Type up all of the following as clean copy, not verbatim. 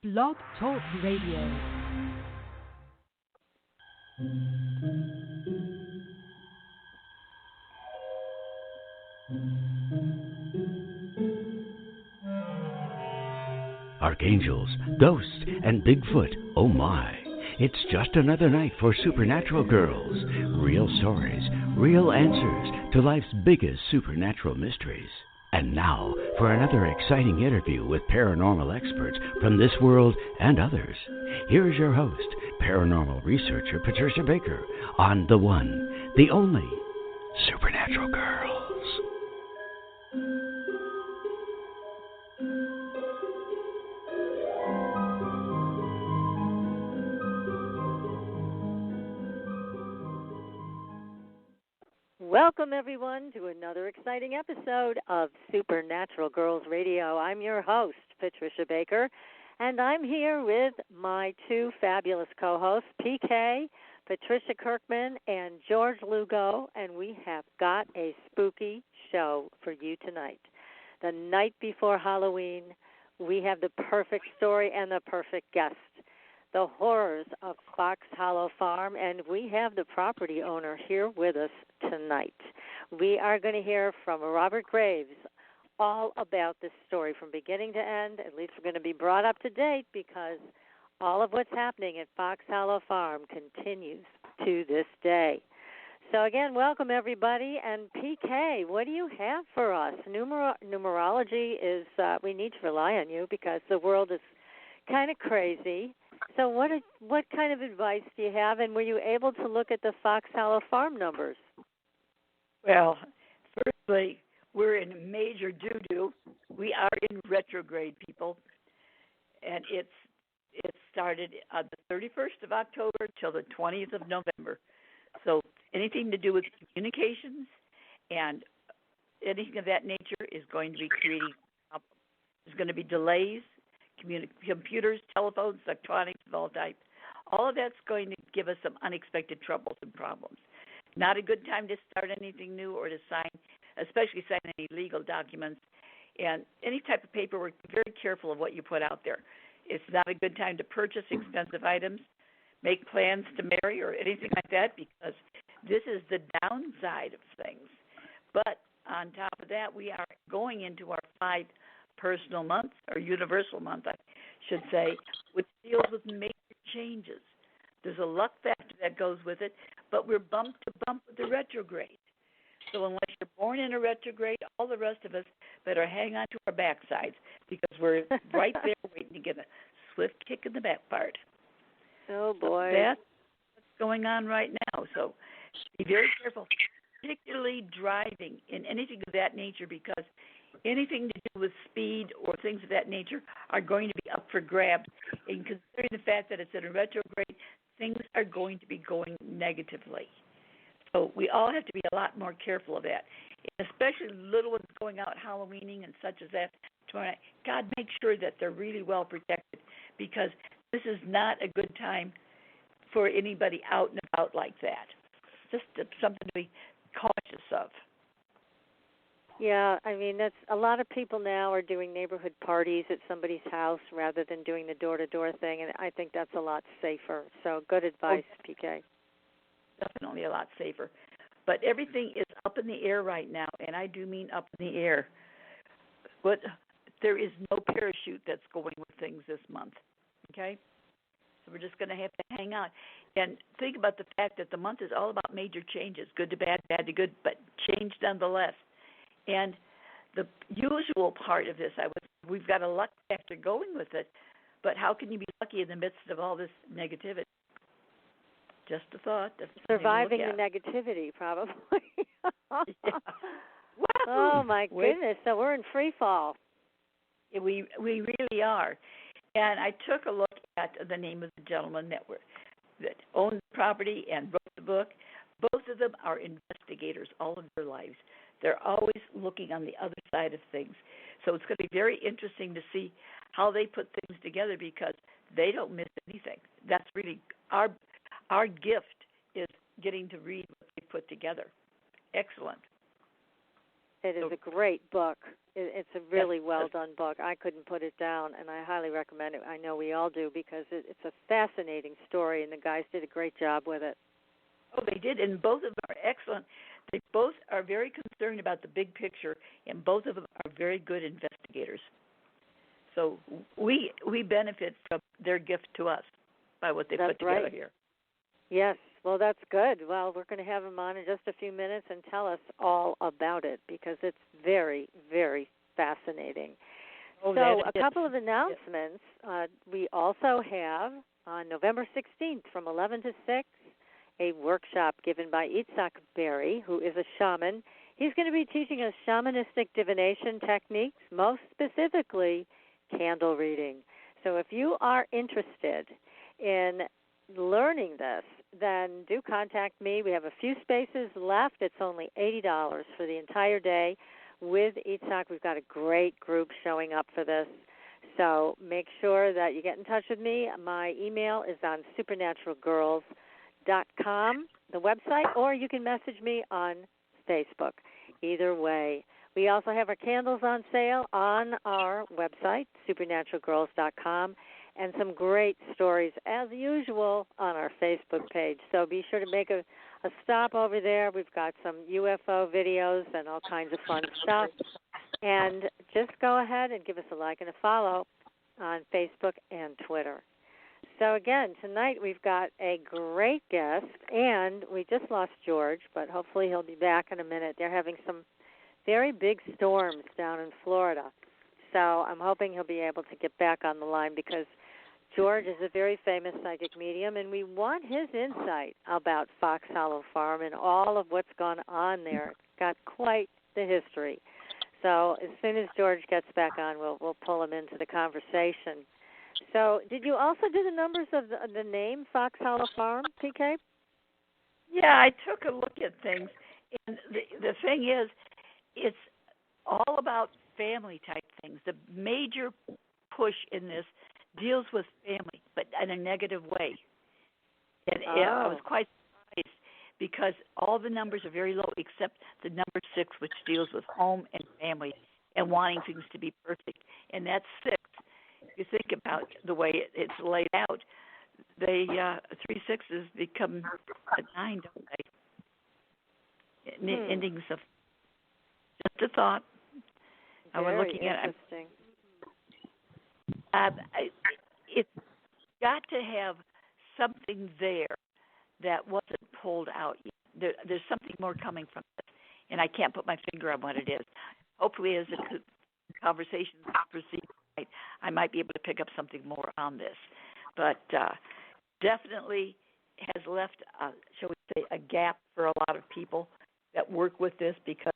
Blog Talk Radio. Archangels, ghosts, and Bigfoot, oh my. It's just another night for Supernatural Girls. Real stories, real answers to life's biggest supernatural mysteries. And now for another exciting interview with paranormal experts from this world and others. Here's your host, paranormal researcher Patricia Baker, on the one, the only Supernatural Girls. Welcome, everyone, to another exciting episode of Supernatural Girls Radio. I'm your host, Patricia Baker, and I'm here with my two fabulous co-hosts, PK, Patricia Kirkman, and George Lugo, and we have got a spooky show for you tonight. The night before Halloween, we have the perfect story and the perfect guest. The horrors of Foxhollow Farm, and we have the property owner here with us tonight. We are going to hear from Robert Graves all about this story from beginning to end. At least we're going to be brought up to date because all of what's happening at Foxhollow Farm continues to this day. So again, welcome everybody. And PK, what do you have for us? Numerology is, we need to rely on you because the world is kind of crazy. So what kind of advice do you have, and were you able to look at the Foxhollow Farm numbers? Well, firstly, we're in major doo-doo. We are in retrograde, people, and it started on the 31st of October till the 20th of November. So anything to do with communications and anything of that nature is going to be creating problems. There's going to be delays. Computers, telephones, electronics of all types. All of that's going to give us some unexpected troubles and problems. Not a good time to start anything new or to sign, especially sign any legal documents. And any type of paperwork, be very careful of what you put out there. It's not a good time to purchase expensive items, make plans to marry or anything like that because this is the downside of things. But on top of that, we are going into our 5 personal month, or universal month, I should say, which deals with major changes. There's a luck factor that goes with it, but we're bump to bump with the retrograde. So unless you're born in a retrograde, all the rest of us better hang on to our backsides because we're right there waiting to get a swift kick in the back part. Oh, boy. So that's what's going on right now. So be very careful, particularly driving and anything of that nature because anything to do with speed or things of that nature are going to be up for grabs. And considering the fact that it's in a retrograde, things are going to be going negatively. So we all have to be a lot more careful of that, and especially little ones going out Halloweening and such as that. God, make sure that they're really well protected because this is not a good time for anybody out and about like that. Just something to be cautious of. Yeah, I mean, that's a lot of people now are doing neighborhood parties at somebody's house rather than doing the door-to-door thing, and I think that's a lot safer. So good advice, PK. Definitely a lot safer. But everything is up in the air right now, and I do mean up in the air. But there is no parachute that's going with things this month, okay? So we're just going to have to hang on. And think about the fact that the month is all about major changes, good to bad, bad to good, but change nonetheless. And the usual part of this, we've got a luck factor going with it, but how can you be lucky in the midst of all this negativity? Just a thought. Surviving the negativity, probably. Yeah. Oh, my goodness. So we're in free fall. We really are. And I took a look at the name of the gentleman that owned the property and wrote the book. Both of them are investigators all of their lives. They're always looking on the other side of things. So it's going to be very interesting to see how they put things together because they don't miss anything. That's really our gift is getting to read what they put together. Excellent. It is a great book. It's a really well-done book. I couldn't put it down, and I highly recommend it. I know we all do because it's a fascinating story, and the guys did a great job with it. Oh, they did, and both of them are excellent. They both are very concerned about the big picture, and both of them are very good investigators. So we benefit from their gift to us by what they put together here. Yes, well, that's good. Well, we're going to have them on in just a few minutes and tell us all about it because it's very, very fascinating. Oh, so a couple of announcements. We also have on November 16th from 11 to 6, a workshop given by Itzhak Berry, who is a shaman. He's going to be teaching us shamanistic divination techniques, most specifically candle reading. So if you are interested in learning this, then do contact me. We have a few spaces left. It's only $80 for the entire day. With Itzhak, we've got a great group showing up for this. So make sure that you get in touch with me. My email is on supernaturalgirls.com, the website, or you can message me on Facebook. Either way. We also have our candles on sale on our website, supernaturalgirls.com, and some great stories, as usual, on our Facebook page. So be sure to make a stop over there. We've got some UFO videos and all kinds of fun stuff. And just go ahead and give us a like and a follow on Facebook and Twitter. So, again, tonight we've got a great guest, and we just lost George, but hopefully he'll be back in a minute. They're having some very big storms down in Florida. So I'm hoping he'll be able to get back on the line because George is a very famous psychic medium, and we want his insight about Foxhollow Farm and all of what's gone on there. It's got quite the history. So as soon as George gets back on, we'll pull him into the conversation. So did you also do the numbers of the name Foxhollow Farm, PK? Yeah, I took a look at things, and the thing is, it's all about family-type things. The major push in this deals with family, but in a negative way. And I was quite surprised because all the numbers are very low except the number 6, which deals with home and family and wanting things to be perfect. And that's 6. If you think about the way it's laid out, they 3 6s become a 9, don't they? Endings of just a thought. Very we're looking interesting. It's got to have something there that wasn't pulled out yet. There's something more coming from this, and I can't put my finger on what it is. Hopefully, as the conversation proceeds, I might be able to pick up something more on this. But definitely has left, shall we say, a gap for a lot of people that work with this because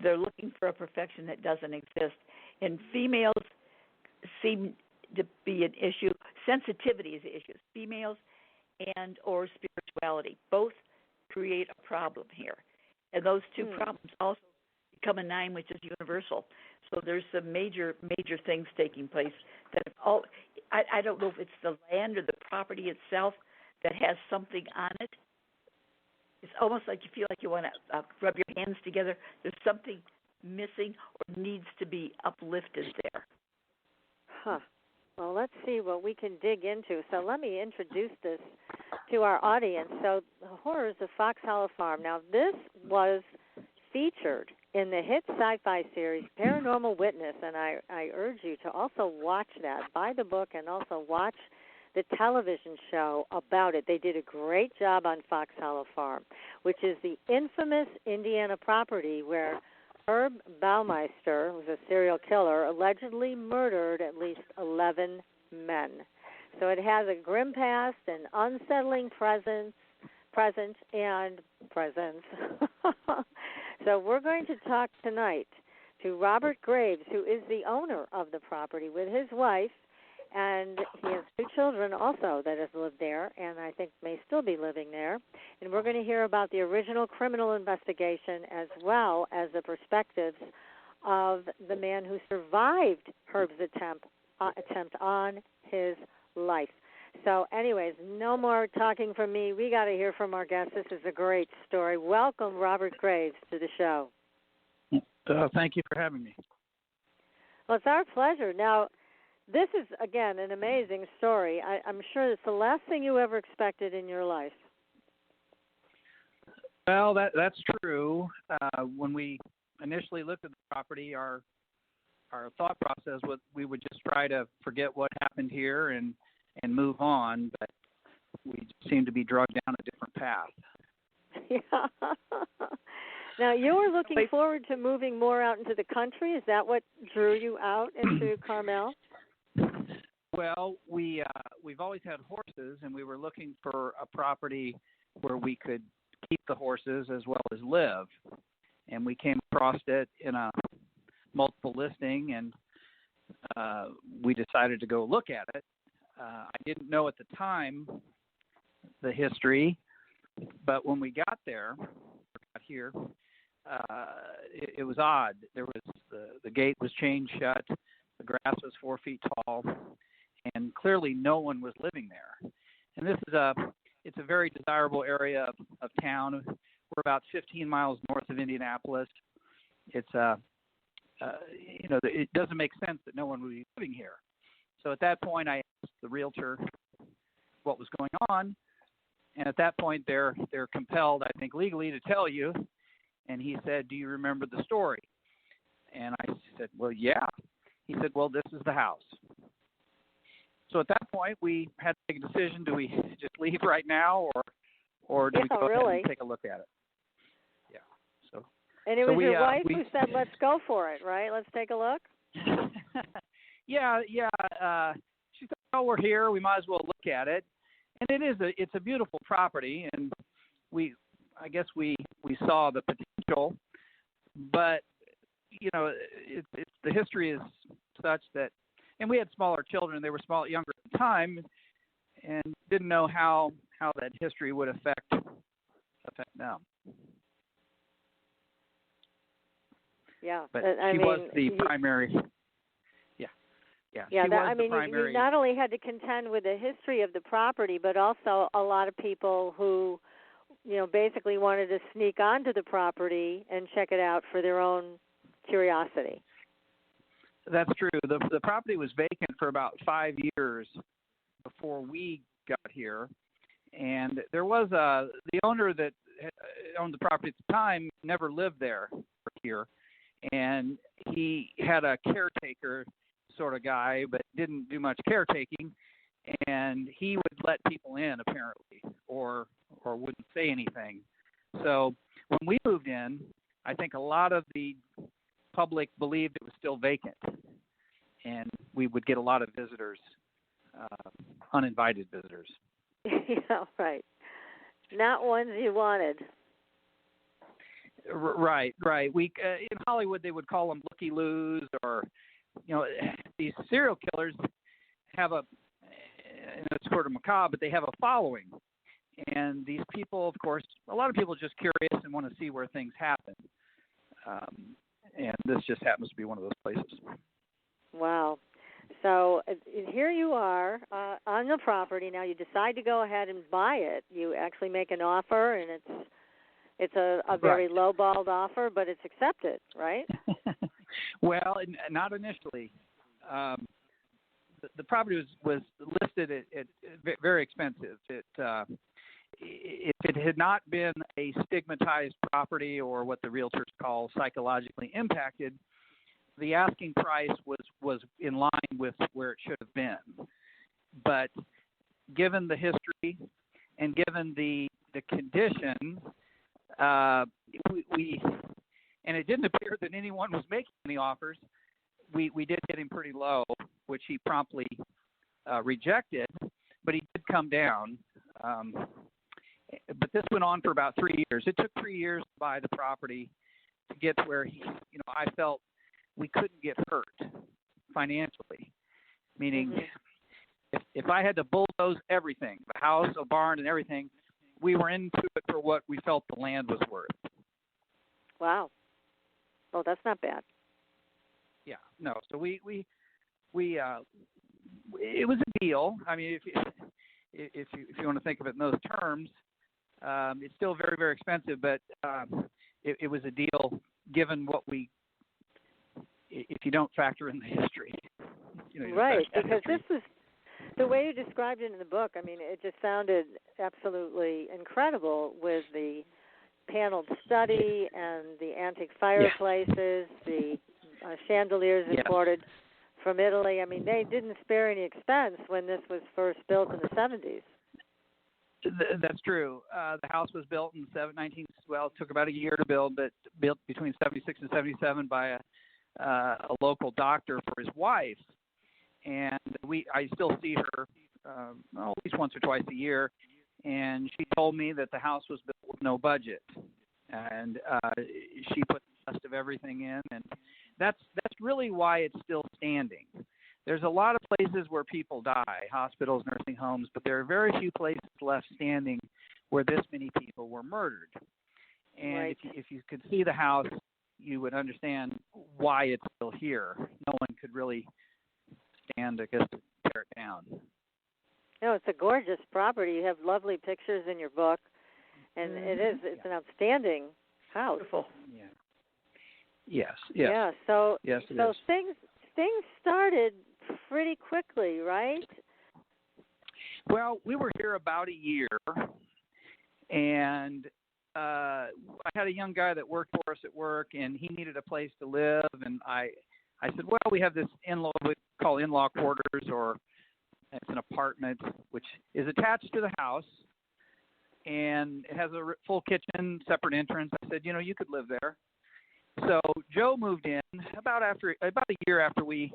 they're looking for a perfection that doesn't exist. And females seem to be an issue. Sensitivity is an issue. Females and or spirituality both create a problem here. And those two problems also become a 9, which is universal. So there's some major things taking place that I don't know if it's the land or the property itself that has something on it. It's almost like you feel like you want to rub your hands together. There's something missing or needs to be uplifted there. Huh. Well, let's see what we can dig into. So let me introduce this to our audience. So the horrors of Foxhollow Farm. Now, this was featured in the hit SyFy series Paranormal Witness, and I urge you to also watch that. Buy the book and also watch the television show about it. They did a great job on Foxhollow Farm, which is the infamous Indiana property where Herb Baumeister, who's a serial killer, allegedly murdered at least 11 men. So it has a grim past, an unsettling present. So we're going to talk tonight to Robert Graves, who is the owner of the property with his wife, and he has 2 children also that have lived there and I think may still be living there. And we're going to hear about the original criminal investigation as well as the perspectives of the man who survived Herb's attempt on his life. So anyways, no more talking from me. We got to hear from our guest. This is a great story. Welcome, Robert Graves, to the show. Thank you for having me. Well, it's our pleasure. Now, this is, again, an amazing story. I'm sure it's the last thing you ever expected in your life. Well, that's true. When we initially looked at the property, our thought process was we would just try to forget what happened here and move on, but we seem to be drugged down a different path. Yeah. Now, you were looking forward to moving more out into the country. Is that what drew you out into Carmel? Well, we've always had horses, and we were looking for a property where we could keep the horses as well as live. And we came across it in a multiple listing, and we decided to go look at it. I didn't know at the time the history, but when we got here, it was odd. There was the gate was chained shut, the grass was 4 feet tall, and clearly no one was living there. And this is it's a very desirable area of town. We're about 15 miles north of Indianapolis. It's it doesn't make sense that no one would be living here. So at that point, I asked the realtor what was going on, and at that point, they're compelled, I think, legally to tell you. And he said, "Do you remember the story?" And I said, "Well, yeah." He said, "Well, this is the house." So at that point, we had to make a decision: do we just leave right now, or do we go ahead and take a look at it? Yeah. So. And it was your wife who said, "Let's go for it," right? Let's take a look. Yeah. She said, "Oh, we're here. We might as well look at it." And it's a beautiful property, and I guess we saw the potential, but the history is such that, and we had smaller children. They were younger at the time, and didn't know how that history would affect them. Yeah, but she was the primary. Yeah. Yeah, primary. you not only had to contend with the history of the property, but also a lot of people who, basically wanted to sneak onto the property and check it out for their own curiosity. That's true. The property was vacant for about 5 years before we got here, and there was the owner that owned the property at the time never lived there or here, and he had a caretaker sort of guy, but didn't do much caretaking, and he would let people in apparently, or wouldn't say anything. So when we moved in, I think a lot of the public believed it was still vacant, and we would get a lot of visitors, uninvited visitors. Yeah, right. Not ones you wanted. Right. We in Hollywood they would call them looky-loos, or these serial killers have it's sort of macabre, but they have a following. And these people, of course, a lot of people are just curious and want to see where things happen. And this just happens to be one of those places. Wow. So here you are on the property. Now you decide to go ahead and buy it. You actually make an offer, and it's a very low-balled offer, but it's accepted, right? Well, not initially. The property was listed at very expensive. If it had not been a stigmatized property, or what the realtors call psychologically impacted, the asking price was in line with where it should have been. But given the history and given the condition, we and it didn't appear that anyone was making any offers. We did get him pretty low, which he promptly rejected, but he did come down. But this went on for about 3 years. It took 3 years to buy the property to get to where I felt we couldn't get hurt financially. Meaning, if I had to bulldoze everything, the house, a barn, and everything, we were into it for what we felt the land was worth. Wow. Oh, that's not bad. Yeah, no. So we it was a deal. I mean, if you want to think of it in those terms, it's still very, very expensive, but it was a deal given what we if you don't factor in the history. Right, because this was the way you described it in the book. I mean, it just sounded absolutely incredible with the paneled study and the antique fireplaces, the chandeliers imported from Italy. I mean, they didn't spare any expense when this was first built in the 70s. That's true. The house was built in it took about a year to build, but built between 76 and 77 by a local doctor for his wife. And I still see her at least once or twice a year, and she told me that the house was built with no budget, and she put the best of everything in, and that's really why it's still standing. There's a lot of places where people die, hospitals, nursing homes, but there are very few places left standing where this many people were murdered. And if you could see the house, you would understand why it's still here. No one could really stand, I guess, to tear it down. No, it's a gorgeous property. You have lovely pictures in your book, and it's an outstanding house. Beautiful. Yeah. Yes. Yeah. So yes, so things started pretty quickly, right? Well, we were here about a year, and I had a young guy that worked for us at work, and he needed a place to live, and I said, well, we have this we call in-law quarters, or it's an apartment, which is attached to the house, and it has a full kitchen, separate entrance. I said, you could live there. So Joe moved in about a year after we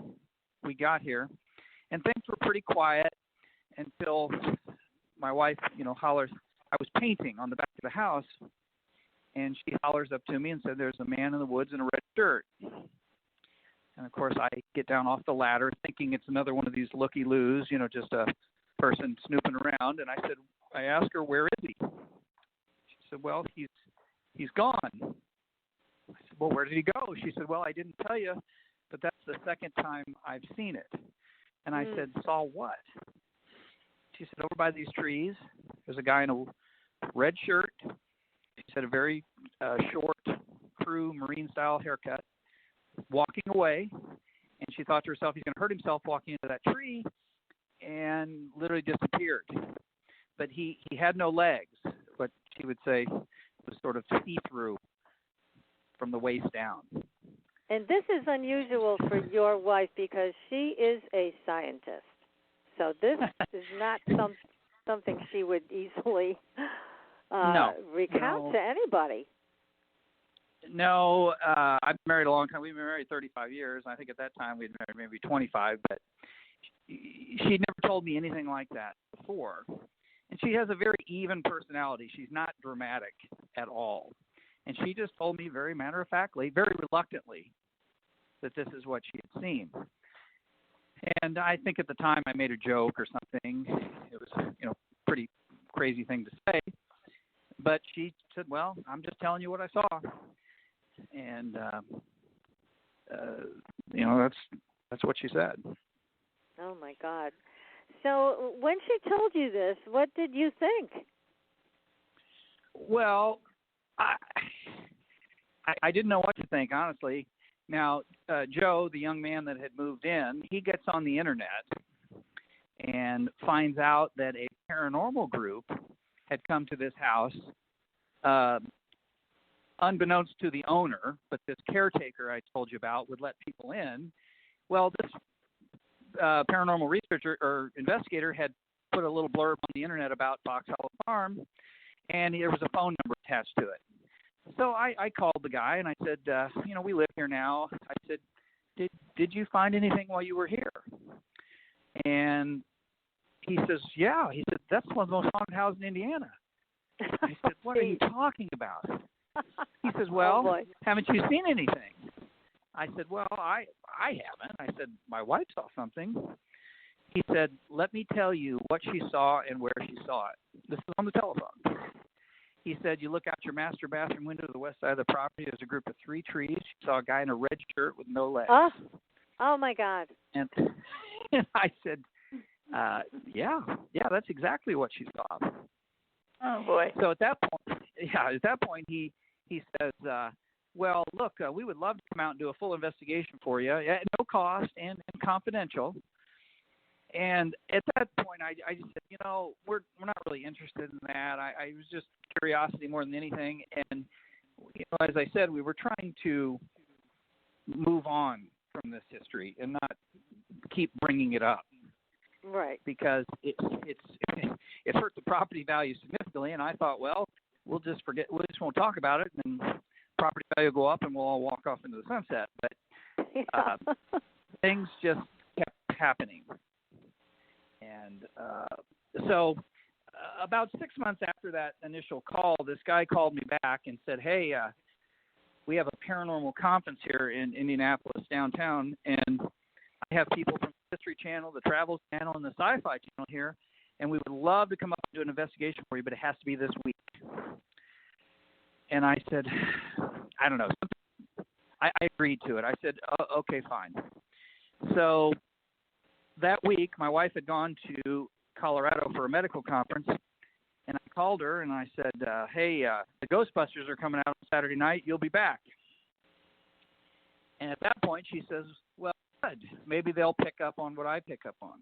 got here, and things were pretty quiet until my wife, hollers. I was painting on the back of the house, and she hollers up to me and said, "There's a man in the woods in a red shirt." And of course, I get down off the ladder, thinking it's another one of these looky-loos, just a person snooping around. And I asked her, "Where is he?" She said, "Well, he's gone." I said, "Well, where did he go?" She said, "Well, I didn't tell you, but that's the second time I've seen it." And I said, "Saw what?" She said, "Over by these trees, there's a guy in a red shirt." She said, "A very short, crew, Marine-style haircut, walking away." And she thought to herself, he's going to hurt himself walking into that tree, and literally disappeared. But he had no legs, but she would say it was sort of see-through from the waist down. And this is unusual for your wife because she is a scientist. So this is not something she would easily recount to anybody. No, I've been married a long time. We've been married 35 years. I think at that time we'd been married maybe 25, but she'd never told me anything like that before. And she has a very even personality. She's not dramatic at all. And she just told me very matter-of-factly, very reluctantly, that this is what she had seen. And I think at the time I made a joke or something. It was, pretty crazy thing to say. But she said, "Well, I'm just telling you what I saw." And, that's what she said. Oh, my God. So when she told you this, what did you think? Well, I didn't know what to think, honestly. Now, Joe, the young man that had moved in, he gets on the internet and finds out that a paranormal group had come to this house, unbeknownst to the owner, but this caretaker I told you about would let people in. Well, this paranormal researcher or investigator had put a little blurb on the internet about Foxhollow Farm, and there was a phone number attached to it. So I called the guy and I said, we live here now. I said, did you find anything while you were here? And he says, yeah. He said, that's one of the most haunted houses in Indiana. I said, what are you talking about? He says, well, haven't you seen anything? I said, well, I haven't. I said, my wife saw something. He said, let me tell you what she saw and where she saw it. This is on the telephone. He said, you look out your master bathroom window to the west side of the property. There's a group of 3 trees. She saw a guy in a red shirt with no legs. Oh my God. And I said, yeah, that's exactly what she saw. Oh, boy. So at that point, he says, well, look, we would love to come out and do a full investigation for you at no cost and confidential. And at that point, I just said, we're not really interested in that. I was just curiosity more than anything. And, as I said, we were trying to move on from this history and not keep bringing it up. Right. Because it hurt the property value significantly. And I thought, well, we'll just won't talk about it, and property value will go up, and we'll all walk off into the sunset. But things just kept happening. And so about 6 months after that initial call, this guy called me back and said, hey, we have a paranormal conference here in Indianapolis downtown, and I have people from the History Channel, the Travel Channel, and the SyFy Channel here, and we would love to come up and do an investigation for you, but it has to be this week. And I said, I don't know. I agreed to it. I said, okay, fine. So that week, my wife had gone to Colorado for a medical conference, and I called her and I said, hey, the Ghostbusters are coming out on Saturday night. You'll be back. And at that point, she says, well, good. Maybe they'll pick up on what I pick up on.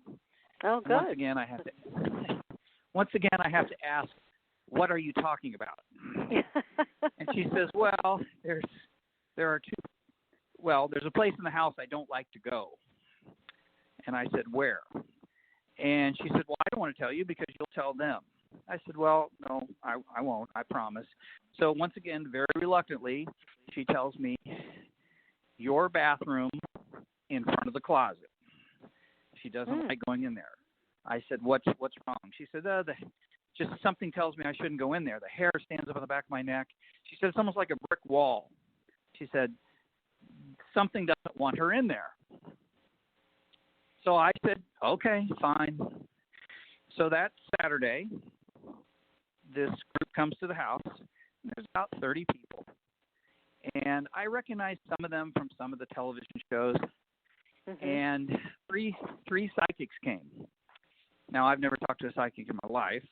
Oh, good. Once again, I have to ask, what are you talking about? And she says, well, there's a place in the house I don't like to go. And I said, where? And she said, well, I don't want to tell you because you'll tell them. I said, well, no, I won't, I promise. So once again, very reluctantly, she tells me, your bathroom in front of the closet. She doesn't like going in there. I said, what's wrong? She said, just something tells me I shouldn't go in there. The hair stands up on the back of my neck. She said, it's almost like a brick wall. She said, something doesn't want her in there. So I said, okay, fine. So that Saturday, this group comes to the house. And there's about 30 people. And I recognized some of them from some of the television shows. Mm-hmm. And three psychics came. Now, I've never talked to a psychic in my life.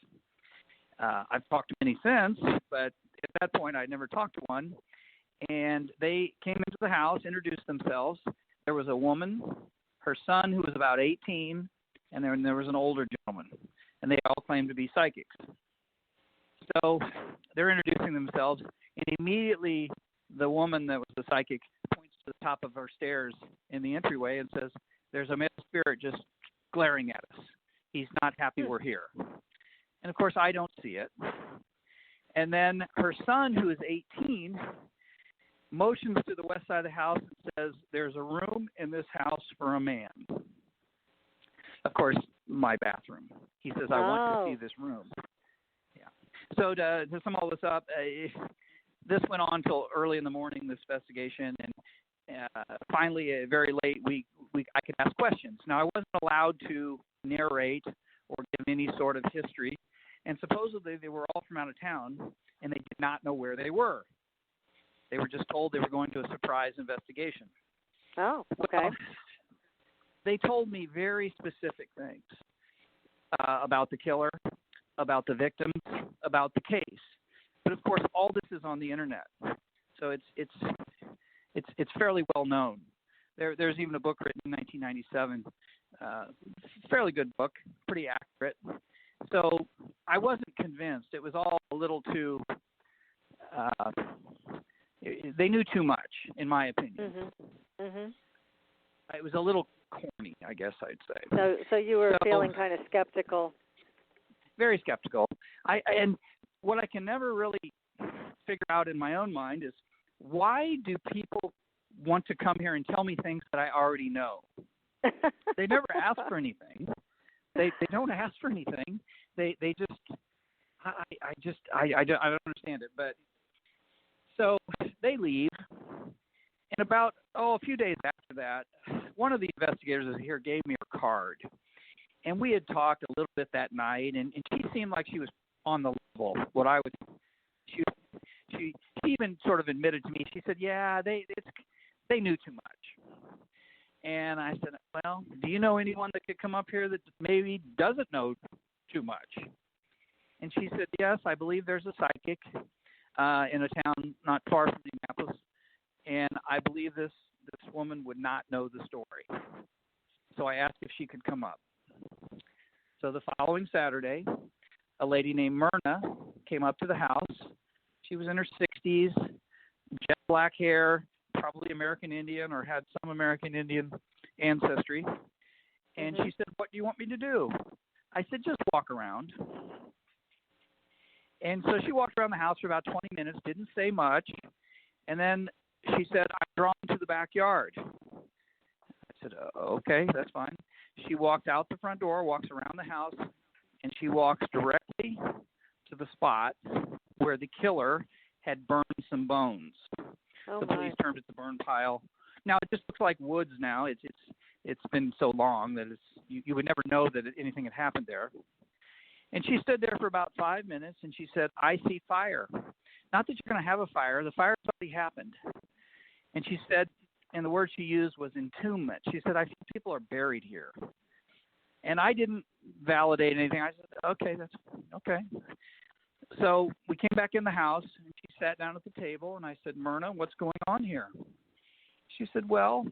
I've talked to many since, but at that point, I'd never talked to one. And they came into the house, introduced themselves. There was a woman, her son, who was about 18, and then there was an older gentleman. And they all claimed to be psychics. So they're introducing themselves, and immediately the woman that was the psychic points to the top of her stairs in the entryway and says, there's a male spirit just glaring at us. He's not happy we're here. And, of course, I don't see it. And then her son, who is 18, motions to the west side of the house and says, there's a room in this house for a man. Of course, my bathroom. He says, I want to see this room. Yeah. So to sum all this up, this went on until early in the morning, this investigation, and finally, very late, I could ask questions. Now, I wasn't allowed to narrate or give any sort of history, and supposedly they were all from out of town, and they did not know where they were. They were just told they were going to a surprise investigation. Oh, okay. Well, they told me very specific things about the killer, about the victims, about the case. But of course, all this is on the internet, so it's fairly well known. There's even a book written in 1997, fairly good book, pretty accurate. So I wasn't convinced. It was all a little too. They knew too much, in my opinion. Mm-hmm. Mm-hmm. It was a little corny, I guess I'd say. So you were feeling kind of skeptical. Very skeptical. And what I can never really figure out in my own mind is, why do people want to come here and tell me things that I already know? They never ask for anything. They don't ask for anything. They just I don't understand it. But so they leave, and about a few days after that, one of the investigators here gave me her card, and we had talked a little bit that night, and she seemed like she was on the level. She even sort of admitted to me. She said, "Yeah, they knew too much." And I said, "Well, do you know anyone that could come up here that maybe doesn't know too much?" And she said, "Yes, I believe there's a psychic in a town not far from Indianapolis and I believe this woman would not know the story. So I asked if she could come up. So the following Saturday, a lady named Myrna came up to the house. She was in her 60s, jet black hair, probably American Indian or had some American Indian ancestry. And she said, "What do you want me to do?" I said, "Just walk around." And so she walked around the house for about 20 minutes, didn't say much. And then she said, "I'm drawn to the backyard." I said, "Okay, that's fine." She walked out the front door, walks around the house, and she walks directly to the spot where the killer had burned some bones. The police termed it the burn pile. Now it just looks like woods now. It's been so long that you would never know that anything had happened there. And she stood there for about 5 minutes, and she said, "I see fire." Not that you're going to have a fire. The fire's already happened. And she said, and the word she used was entombment. She said, "I think people are buried here." And I didn't validate anything. I said, "Okay, that's okay." So we came back in the house, and she sat down at the table, and I said, "Myrna, what's going on here?" She said, "Well,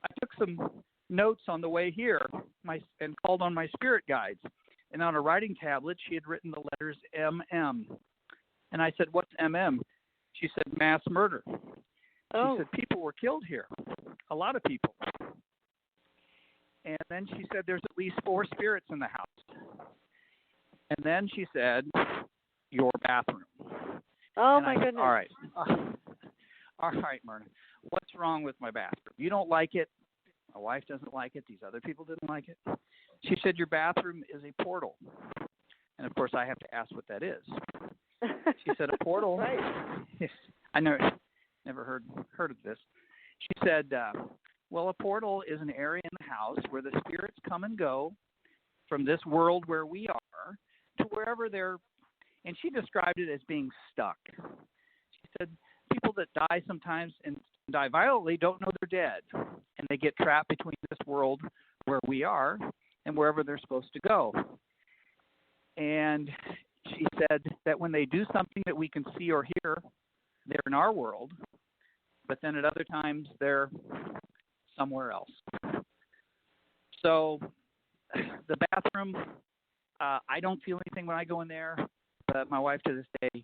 I took some notes on the way here and called on my spirit guides. And on a writing tablet, she had written the letters MM. And I said, 'What's MM?' She said, 'Mass murder.' She said, 'People were killed here, a lot of people.' And then she said, 'There's at least 4 spirits in the house.' And then she said, 'Your bathroom.'" Oh, my goodness. "All right. All right, Myrna. What's wrong with my bathroom? You don't like it. My wife doesn't like it. These other people didn't like it." She said, "Your bathroom is a portal." And, of course, I have to ask what that is. She said, "A portal?" Right. Yes. I never heard of this. She said, "Well, a portal is an area in the house where the spirits come and go from this world where we are to wherever they're," and she described it as being stuck. She said, "People that die sometimes and die violently don't know they're dead, and they get trapped between this world where we are and wherever they're supposed to go." And she said that when they do something that we can see or hear, they're in our world, but then at other times they're somewhere else. So the bathroom, I don't feel anything when I go in there, but my wife to this day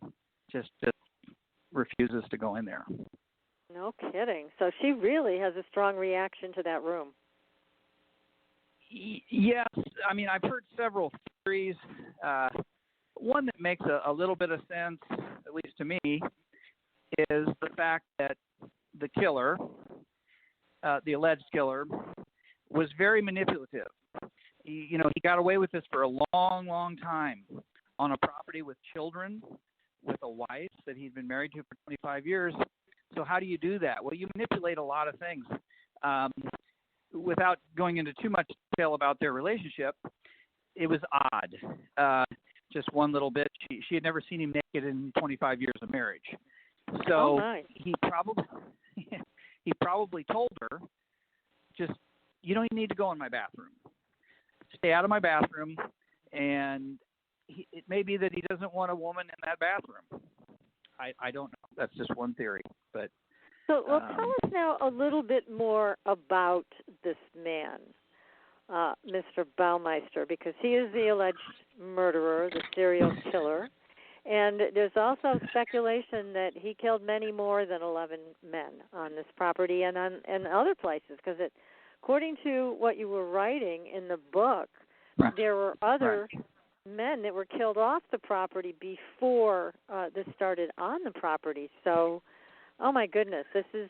just refuses to go in there. No kidding. So she really has a strong reaction to that room. Yes. I mean, I've heard several theories. One that makes a little bit of sense, at least to me, is the fact that the killer, the alleged killer, was very manipulative. He got away with this for a long, long time on a property with children, with a wife that he'd been married to for 25 years. So how do you do that? Well, you manipulate a lot of things. Without going into too much detail about their relationship, it was odd. Just one little bit. She had never seen him naked in 25 years of marriage. So he probably told her, just, "You don't even need to go in my bathroom. Stay out of my bathroom." And it may be that he doesn't want a woman in that bathroom. I don't know. That's just one theory. But So, tell us now a little bit more about this man, Mr. Baumeister, because he is the alleged murderer, the serial killer. And there's also speculation that he killed many more than 11 men on this property and other places, because according to what you were writing in the book, there were other men that were killed off the property before this started on the property. So, oh my goodness, this is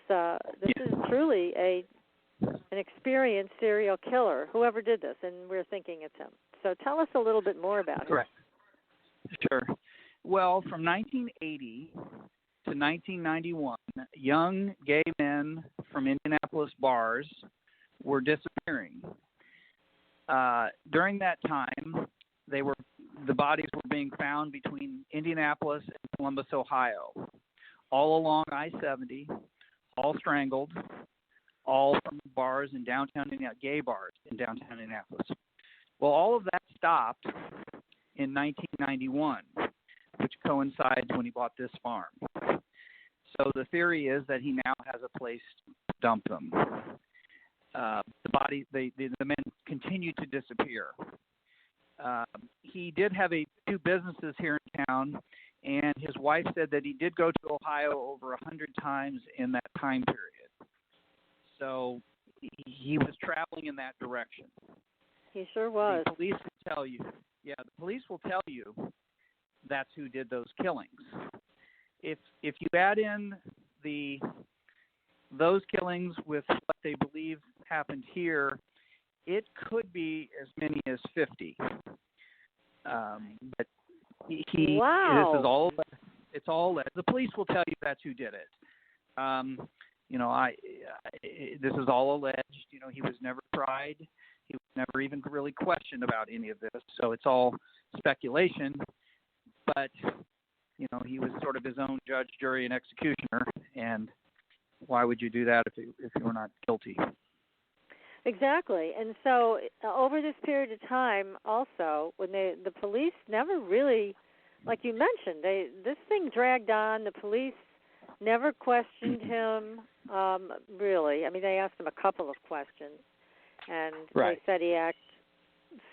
truly an experienced serial killer, whoever did this, and we're thinking it's him. So tell us a little bit more about it. Correct. Sure. Well, from 1980 to 1991, young gay men from Indianapolis bars were disappearing. During that time, the bodies were being found between Indianapolis and Columbus, Ohio, all along I-70, all strangled, all from bars in downtown Indianapolis, gay bars in downtown Indianapolis. Well, all of that stopped in 1991, which coincides when he bought this farm. So the theory is that he now has a place to dump them. The men continue to disappear. He did have two businesses here in town, and his wife said that he did go to Ohio over 100 times in that time period. So he was traveling in that direction. He sure was. The police will tell you. Yeah, the police will tell you that's who did those killings. If you add in those killings with what they believe happened here, it could be as many as 50. But wow. This is all. It's all. The police will tell you that's who did it. This is all alleged. He was never tried. He was never even really questioned about any of this. So it's all speculation. But he was sort of his own judge, jury, and executioner. And why would you do that if you were not guilty? Exactly. And so over this period of time also, when the police never really, like you mentioned, this thing dragged on. The police never questioned him, really. I mean, they asked him a couple of questions, and right. They said he acted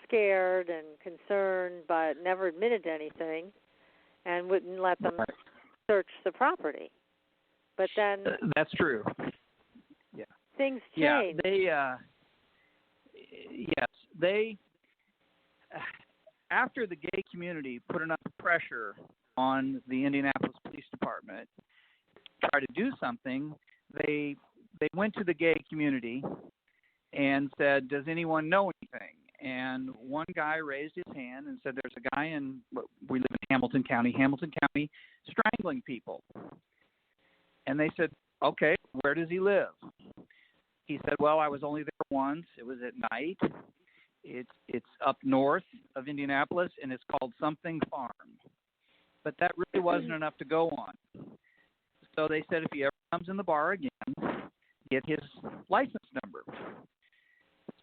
scared and concerned, but never admitted to anything and wouldn't let them search the property. But then... that's true. Yeah. Things changed. Yeah, they after the gay community put enough pressure on the Indianapolis Police Department to try to do something, they went to the gay community and said, does anyone know anything? And one guy raised his hand and said, there's a guy we live in Hamilton County, strangling people. And they said, okay, where does he live? He said, well, I was only there once. It was at night. It's up north of Indianapolis, and it's called something farm. But that really wasn't enough to go on. So they said if he ever comes in the bar again, get his license number.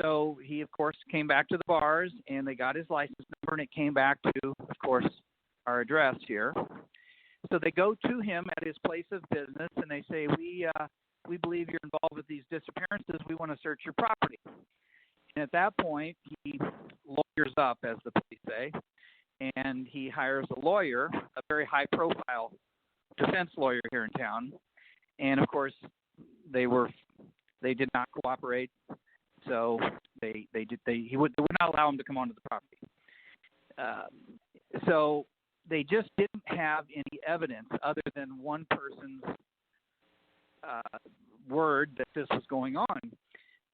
So he, of course, came back to the bars, and they got his license number, and it came back to, of course, our address here. So they go to him at his place of business, and they say, we believe you're involved with these disappearances. We want to search your property. And at that point, he lawyers up, as the police say, and he hires a lawyer, a very high-profile defense lawyer here in town. And, of course, they did not cooperate. So they would not allow him to come onto the property. So they just didn't have any evidence other than one person's word that this was going on.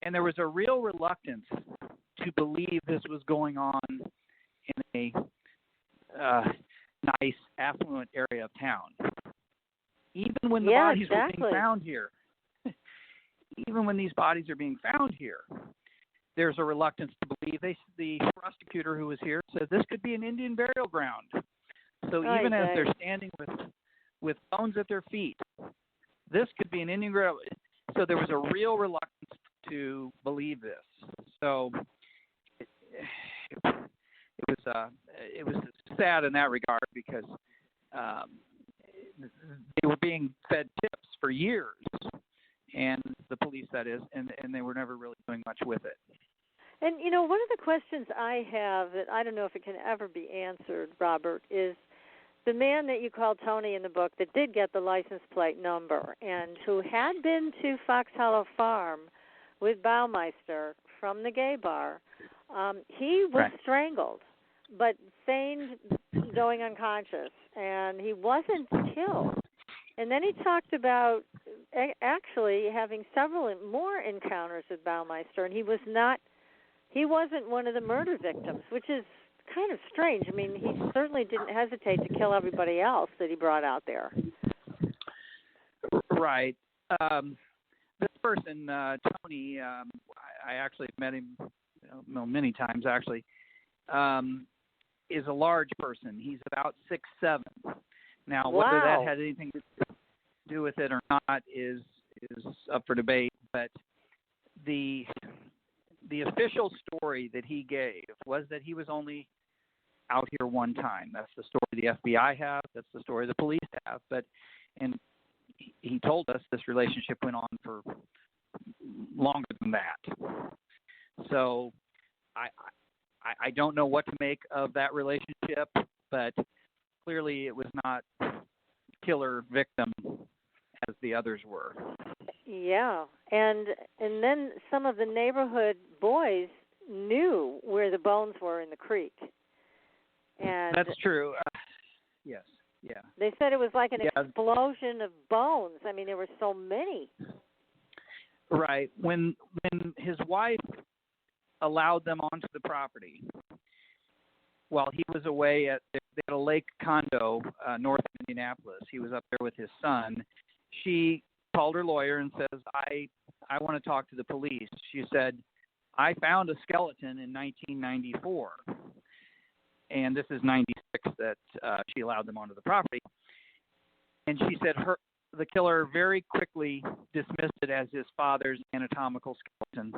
And there was a real reluctance to believe this was going on in a nice, affluent area of town. Even when the bodies were being found here. Even when these bodies are being found here, there's a reluctance to believe. The prosecutor who was here said this could be an Indian burial ground. So even as they're standing with bones at their feet, this could be an Indian burial. So there was a real reluctance to believe this. So it was sad in that regard because they were being fed tips for years. And the police, that is, and they were never really doing much with it. And, one of the questions I have that I don't know if it can ever be answered, Robert, is the man that you called Tony in the book that did get the license plate number and who had been to Foxhollow Farm with Baumeister from the gay bar, he was strangled, but feigned going unconscious, and he wasn't killed. And then he talked about actually having several more encounters with Baumeister, and he wasn't one of the murder victims, which is kind of strange. I mean, he certainly didn't hesitate to kill everybody else that he brought out there. Right. This person, Tony, I actually met him many times, actually, is a large person. He's about 6'7". Now, whether that had anything to do with it or not is up for debate. But the official story that he gave was that he was only out here one time. That's the story the FBI have. That's the story the police have. But and he told us this relationship went on for longer than that. So I don't know what to make of that relationship, but clearly it was not killer victim as the others were. Yeah, and then some of the neighborhood boys knew where the bones were in the creek. And that's true. Yes. Yeah. They said it was like an explosion of bones. I mean, there were so many. Right. When his wife allowed them onto the property, while he was away they had a lake condo north of Indianapolis. He was up there with his son. She called her lawyer and says, I want to talk to the police. She said, I found a skeleton in 1994. And this is 96 that she allowed them onto the property. And she said the killer very quickly dismissed it as his father's anatomical skeleton.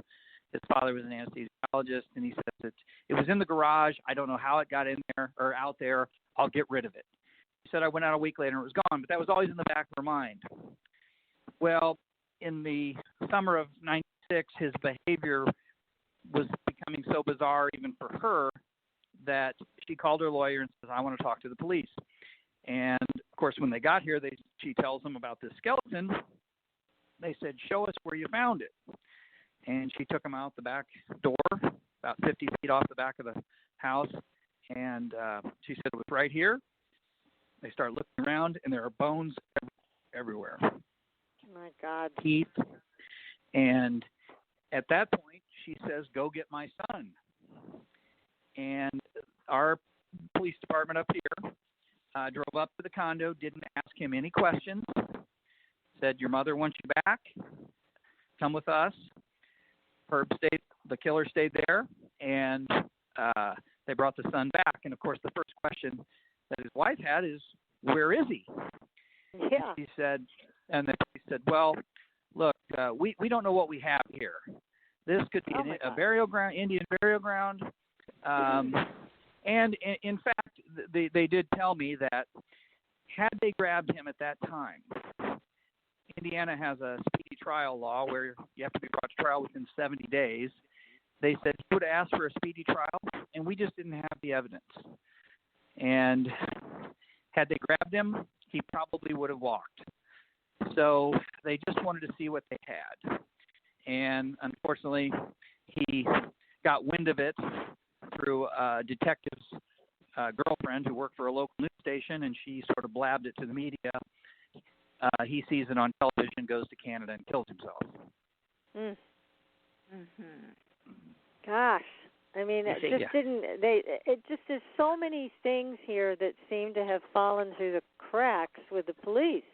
His father was an anesthesiologist, and he said that it was in the garage. I don't know how it got in there or out there. I'll get rid of it. He said I went out a week later and it was gone, but that was always in the back of her mind. Well, in the summer of 96, his behavior was becoming so bizarre even for her that she called her lawyer and says, I want to talk to the police. And, of course, when they got here, she tells them about this skeleton. They said, show us where you found it. And she took him out the back door, about 50 feet off the back of the house, and she said it was right here. They start looking around, and there are bones everywhere. Oh, my God. Teeth. And at that point, she says, go get my son. And our police department up here drove up to the condo, didn't ask him any questions, said, your mother wants you back. Come with us. The killer stayed there, and they brought the son back. And, of course, the first question that his wife had is, where is he? Yeah. He said, and the police said, well, look, we don't know what we have here. This could be a burial ground, Indian burial ground. And in fact, they did tell me that had they grabbed him at that time, Indiana has a speedy trial law where you have to be brought to trial within 70 days. They said he would ask for a speedy trial, and we just didn't have the evidence. And had they grabbed him, he probably would have walked. So they just wanted to see what they had. And unfortunately, he got wind of it through a detective's girlfriend who worked for a local news station, and she sort of blabbed it to the media. He sees it on television, goes to Canada, and kills himself. Mm. Mm-hmm. Gosh, I mean, it just there's so many things here that seem to have fallen through the cracks with the police.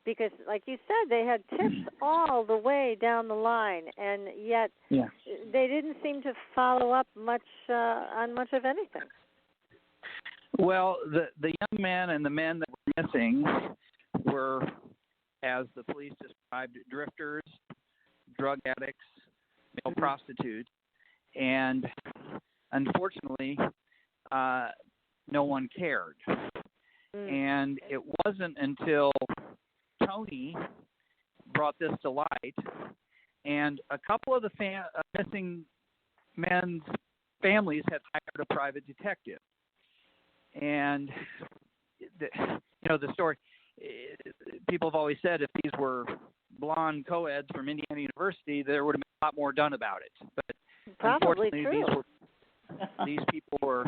Because, like you said, they had tips all the way down the line, and yet they didn't seem to follow up much on much of anything. Well, the young men and the men that were missing were, as the police described, drifters, drug addicts, male prostitutes, and unfortunately, no one cared. And it wasn't until Tony brought this to light, and a couple of the missing men's families had hired a private detective. And the story, people have always said if these were blonde co-eds from Indiana University, there would have been a lot more done about it. But probably unfortunately, these people were,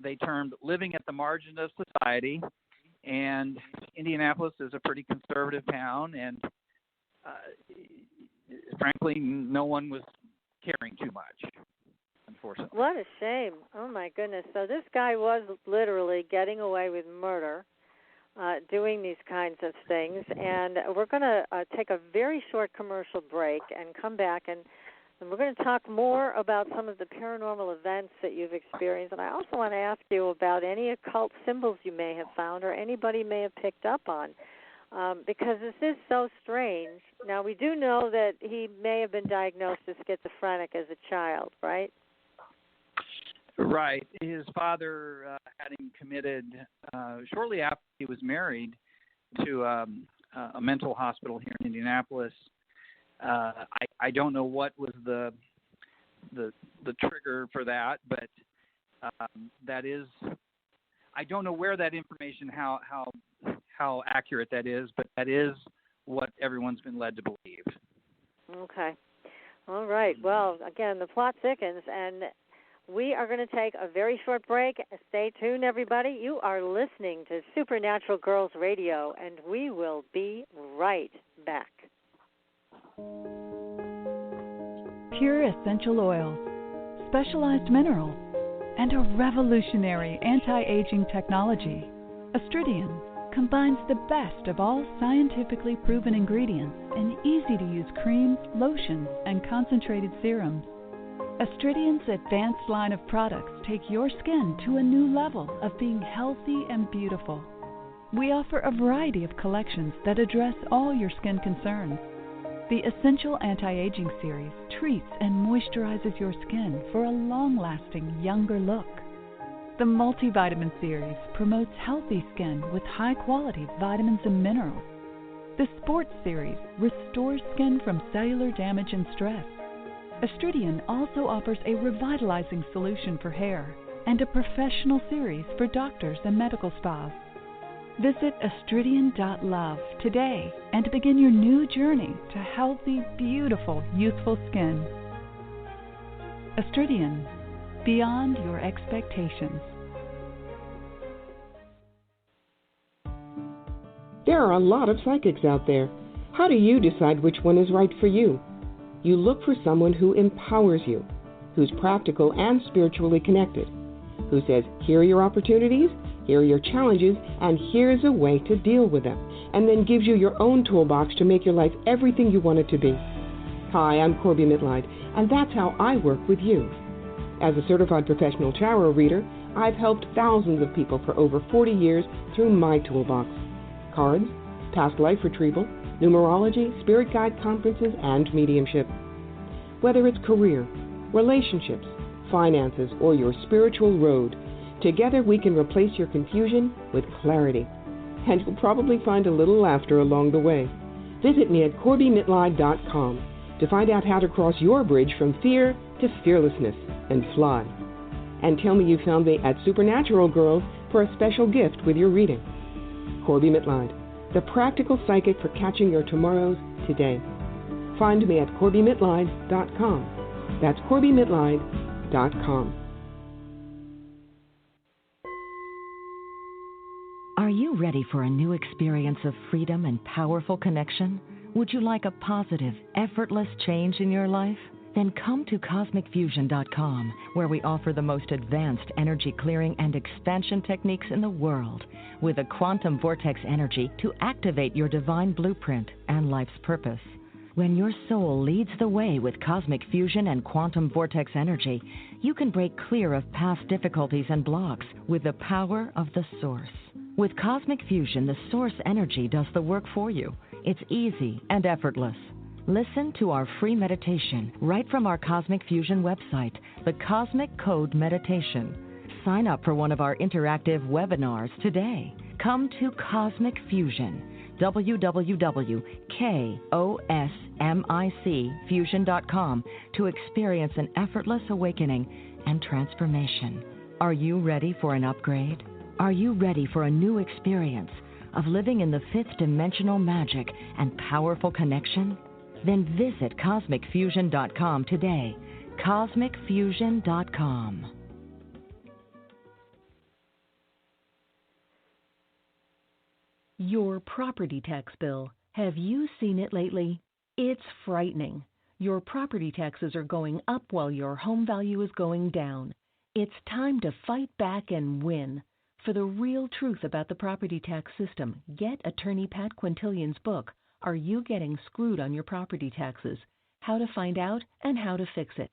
they termed living at the margin of society. And Indianapolis is a pretty conservative town, and frankly, no one was caring too much, unfortunately. What a shame. Oh, my goodness. So this guy was literally getting away with murder, doing these kinds of things. And we're going to take a very short commercial break and come back, and we're going to talk more about some of the paranormal events that you've experienced. And I also want to ask you about any occult symbols you may have found or anybody may have picked up on, because this is so strange. Now, we do know that he may have been diagnosed as schizophrenic as a child, right? Right. His father, having committed, shortly after he was married to a a mental hospital here in Indianapolis. I don't know what was the trigger for that, but that is, I don't know where that information, how accurate that is, but that is what everyone's been led to believe. Okay. All right. Well, again, the plot thickens, and we are going to take a very short break. Stay tuned, everybody. You are listening to Supernatural Girls Radio, and we will be right back. Pure essential oils, specialized minerals, and a revolutionary anti-aging technology. Astridian combines the best of all scientifically proven ingredients in easy-to-use creams, lotions, and concentrated serums. Astridian's advanced line of products take your skin to a new level of being healthy and beautiful. We offer a variety of collections that address all your skin concerns. The Essential Anti-Aging Series treats and moisturizes your skin for a long-lasting, younger look. The Multivitamin Series promotes healthy skin with high-quality vitamins and minerals. The Sports Series restores skin from cellular damage and stress. Astridian also offers a revitalizing solution for hair and a professional series for doctors and medical spas. Visit astridian.love today and begin your new journey to healthy, beautiful, youthful skin. Astridian, beyond your expectations. There are a lot of psychics out there. How do you decide which one is right for you? You look for someone who empowers you, who's practical and spiritually connected, who says, here are your opportunities, here are your challenges, and here's a way to deal with them, and then gives you your own toolbox to make your life everything you want it to be. Hi, I'm Corby Mitleid, and that's how I work with you. As a certified professional tarot reader, I've helped thousands of people for over 40 years through my toolbox. Cards, past life retrieval, numerology, spirit guide conferences, and mediumship. Whether it's career, relationships, finances, or your spiritual road, together we can replace your confusion with clarity. And you'll probably find a little laughter along the way. Visit me at CorbyMitleid.com to find out how to cross your bridge from fear to fearlessness and fly. And tell me you found me at Supernatural Girls for a special gift with your reading. Corby Mitleid, the practical psychic for catching your tomorrows today. Find me at CorbyMitleid.com. That's CorbyMitleid.com. Are you ready for a new experience of freedom and powerful connection? Would you like a positive, effortless change in your life? Then come to CosmicFusion.com, where we offer the most advanced energy clearing and expansion techniques in the world, with a quantum vortex energy to activate your divine blueprint and life's purpose. When your soul leads the way with cosmic fusion and quantum vortex energy, you can break clear of past difficulties and blocks with the power of the source. With cosmic fusion, the source energy does the work for you. It's easy and effortless. Listen to our free meditation right from our Cosmic Fusion website, the Cosmic Code Meditation. Sign up for one of our interactive webinars today. Come to Cosmic Fusion, www.KOSMICfusion.com, to experience an effortless awakening and transformation. Are you ready for an upgrade? Are you ready for a new experience of living in the fifth dimensional magic and powerful connection? Then visit CosmicFusion.com today. CosmicFusion.com. Your property tax bill. Have you seen it lately? It's frightening. Your property taxes are going up while your home value is going down. It's time to fight back and win. For the real truth about the property tax system, get attorney Pat Quintilian's book, Are You Getting Screwed on Your Property Taxes? How to Find Out and How to Fix It.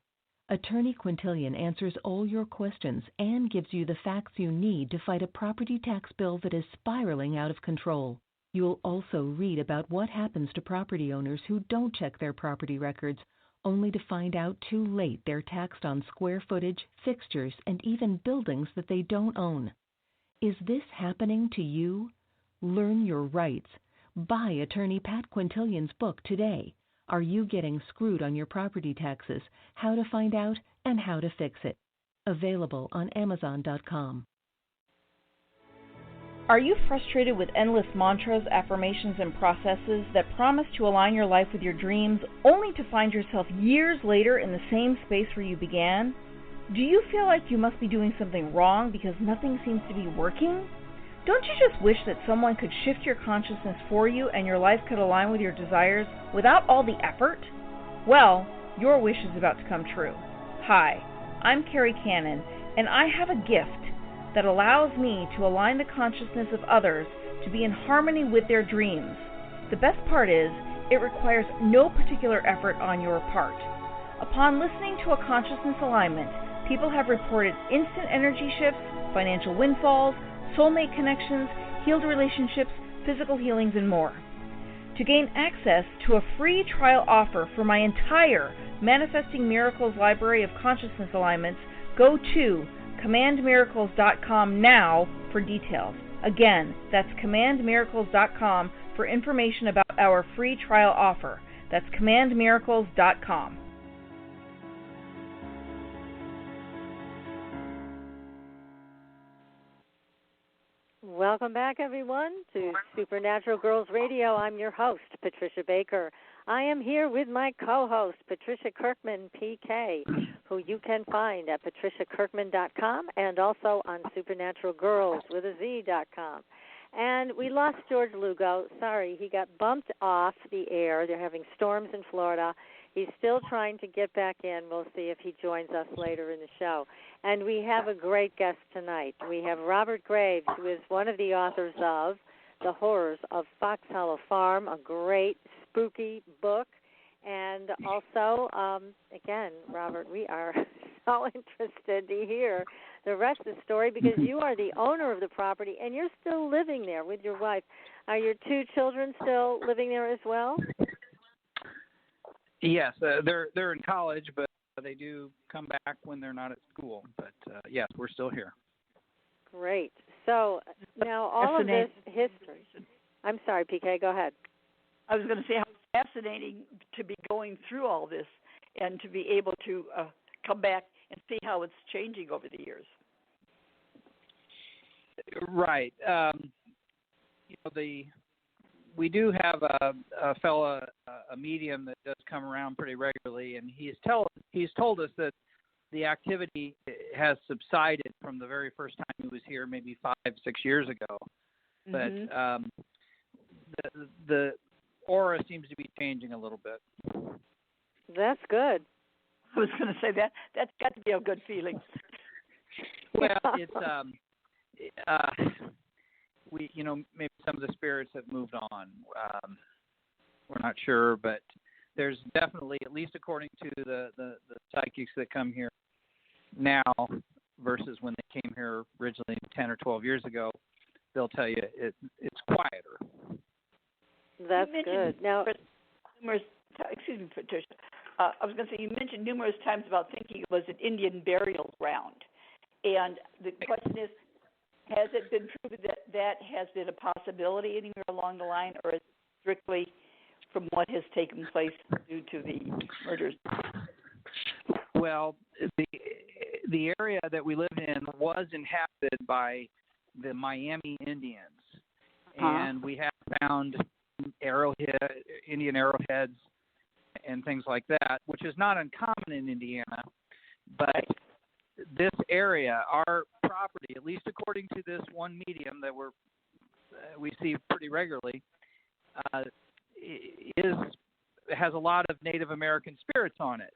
Attorney Quintilian answers all your questions and gives you the facts you need to fight a property tax bill that is spiraling out of control. You'll also read about what happens to property owners who don't check their property records, only to find out too late they're taxed on square footage, fixtures, and even buildings that they don't own. Is this happening to you? Learn your rights. Buy attorney Pat Quintilian's book today. Are You Getting Screwed on Your Property Taxes? How to Find Out and How to Fix It. Available on Amazon.com. Are you frustrated with endless mantras, affirmations, and processes that promise to align your life with your dreams, only to find yourself years later in the same space where you began? Do you feel like you must be doing something wrong because nothing seems to be working? Don't you just wish that someone could shift your consciousness for you and your life could align with your desires without all the effort? Well, your wish is about to come true. Hi, I'm Carrie Cannon, and I have a gift that allows me to align the consciousness of others to be in harmony with their dreams. The best part is, it requires no particular effort on your part. Upon listening to a consciousness alignment, people have reported instant energy shifts, financial windfalls, soulmate connections, healed relationships, physical healings, and more. To gain access to a free trial offer for my entire Manifesting Miracles library of consciousness alignments, go to commandmiracles.com now for details. Again, that's commandmiracles.com for information about our free trial offer. That's commandmiracles.com. Welcome back, everyone, to Supernatural Girls Radio. I'm your host, Patricia Baker. I am here with my co-host, Patricia Kirkman, PK, who you can find at patriciakirkman.com and also on supernaturalgirls.com. And we lost George Lugo. Sorry, he got bumped off the air. They're having storms in Florida. He's still trying to get back in. We'll see if he joins us later in the show. And we have a great guest tonight. We have Robert Graves, who is one of the authors of The Horrors of Foxhollow Farm, a great spooky book. And also, again, Robert, we are so interested to hear the rest of the story because you are the owner of the property and you're still living there with your wife. Are your two children still living there as well? Yes, they're in college, but they do come back when they're not at school. But yes, we're still here. Great. So now all of this history. I'm sorry, PK, go ahead. I was going to say how fascinating to be going through all this and to be able to come back and see how it's changing over the years. Right. We do have a fella, a medium that does come around pretty regularly, and he's told us that the activity has subsided from the very first time he was here, maybe 5-6 years ago. Mm-hmm. But the aura seems to be changing a little bit. That's good. I was going to say that's got to be a good feeling. Well, it's maybe some of the spirits have moved on. We're not sure, but there's definitely, at least according to the psychics that come here now versus when they came here originally 10 or 12 years ago, they'll tell you it's quieter. That's good. Now, excuse me, Patricia. I was going to say, you mentioned numerous times about thinking it was an Indian burial ground. And the question is, has it been proven that has been a possibility anywhere along the line, or is it strictly from what has taken place due to the murders? Well, the area that we lived in was inhabited by the Miami Indians, and we have found Indian arrowheads and things like that, which is not uncommon in Indiana, but this area, our property, at least according to this one medium that we see pretty regularly, has a lot of Native American spirits on it,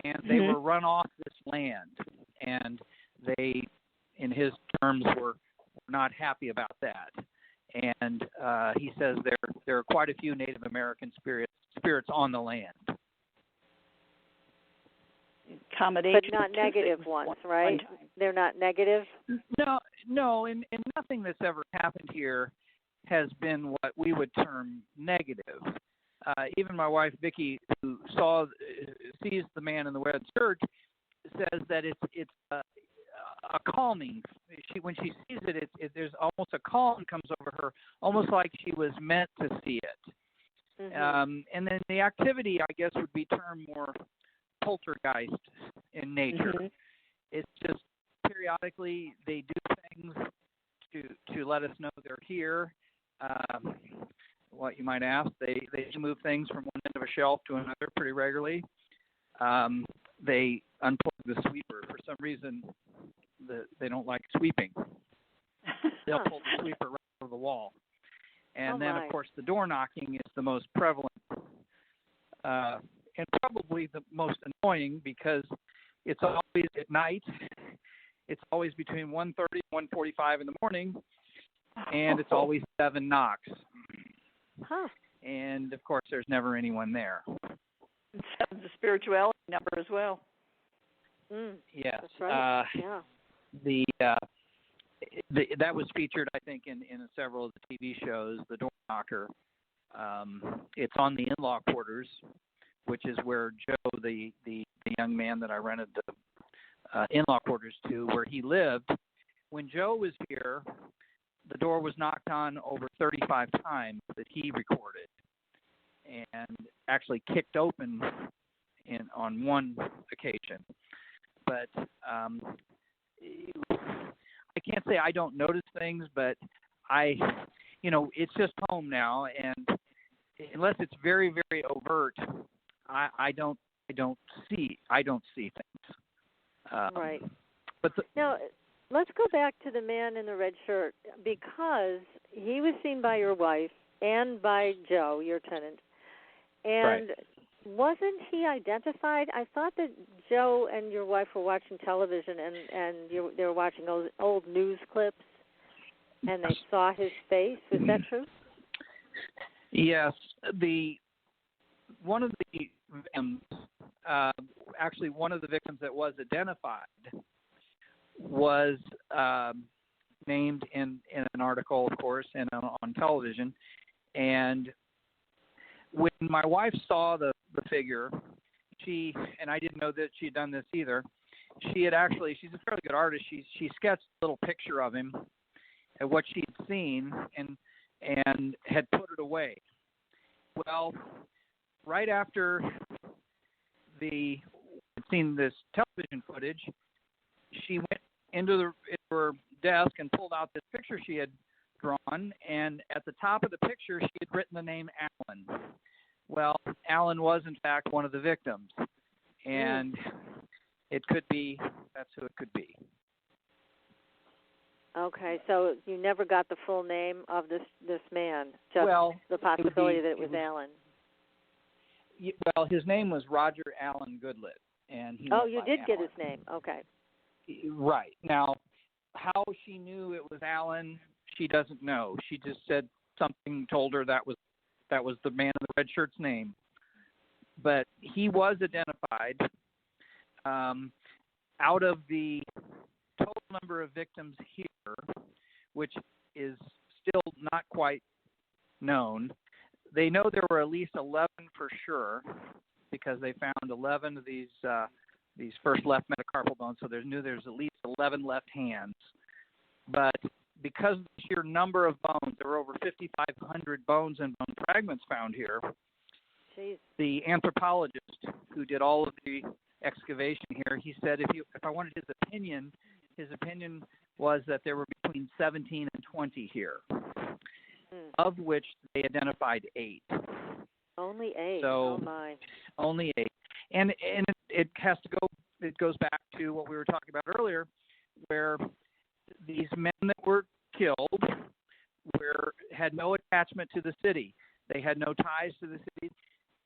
and they were run off this land, and they, in his terms, were not happy about that. And he says there are quite a few Native American spirits on the land. But not negative ones, right? They're not negative? No, and nothing that's ever happened here has been what we would term negative. Even my wife, Vicki, who sees the man in the red shirt, says that it's a calming. she sees it, there's almost a calm comes over her, almost like she was meant to see it. Mm-hmm. And then the activity, I guess, would be termed more poltergeist in nature. Mm-hmm. It's just periodically they do things to let us know they're here. What you might ask, they move things from one end of a shelf to another pretty regularly. They unplug the sweeper. For some reason, they don't like sweeping. They'll pull the sweeper right over the wall. And then, of course, the door knocking is the most prevalent and probably the most annoying because it's always at night. It's always between 1:30 and 1:45 in the morning, and it's always 7 knocks. Huh. And, of course, there's never anyone there. And 7's a spirituality number as well. Yes. That's right. That was featured, I think, in several of the TV shows, The Door Knocker. It's on the in-law quarters, which is where Joe, the young man that I rented the in-law quarters to, where he lived. When Joe was here, the door was knocked on over 35 times that he recorded and actually kicked open on one occasion. But I can't say I don't notice things, but it's just home now, and unless it's very, very overt, I don't see things. Right. But now, let's go back to the man in the red shirt, because he was seen by your wife and by Joe, your tenant, and wasn't he identified? I thought that Joe and your wife were watching television, and they were watching old news clips, and they saw his face. Was that true? Yes. One of the victims, actually one of the victims that was identified, was named in an article, of course, and on television. And when my wife saw the figure, and I didn't know that she had done this either, she's a fairly good artist. She sketched a little picture of him and what she'd seen and had put it away. Well, right after she'd seen this television footage, she went into her desk and pulled out this picture she had drawn, and at the top of the picture she had written the name Alan. Well, Alan was in fact one of the victims, and that's who it could be. Okay, so you never got the full name of this man, just the possibility that it was Alan. Well, his name was Roger Allen Goodlett, and he. Oh, you did Alan. get his name. Okay. Right. Now, how she knew it was Alan, she doesn't know. She just said something told her that was the man in the red shirt's name. But he was identified. Out of the total number of victims here, which is still not quite known, they know there were at least 11 for sure, because they found 11 of these first left metacarpal bones, so there's at least 11 left hands. But because of the sheer number of bones, there were over 5,500 bones and bone fragments found here. Jeez. The anthropologist who did all of the excavation here, he said if I wanted his opinion was that there were between 17 and 20 here, of which they identified 8. Only 8. So, oh my. Only 8. And it goes back to what we were talking about earlier, where these men that were killed had no attachment to the city. They had no ties to the city,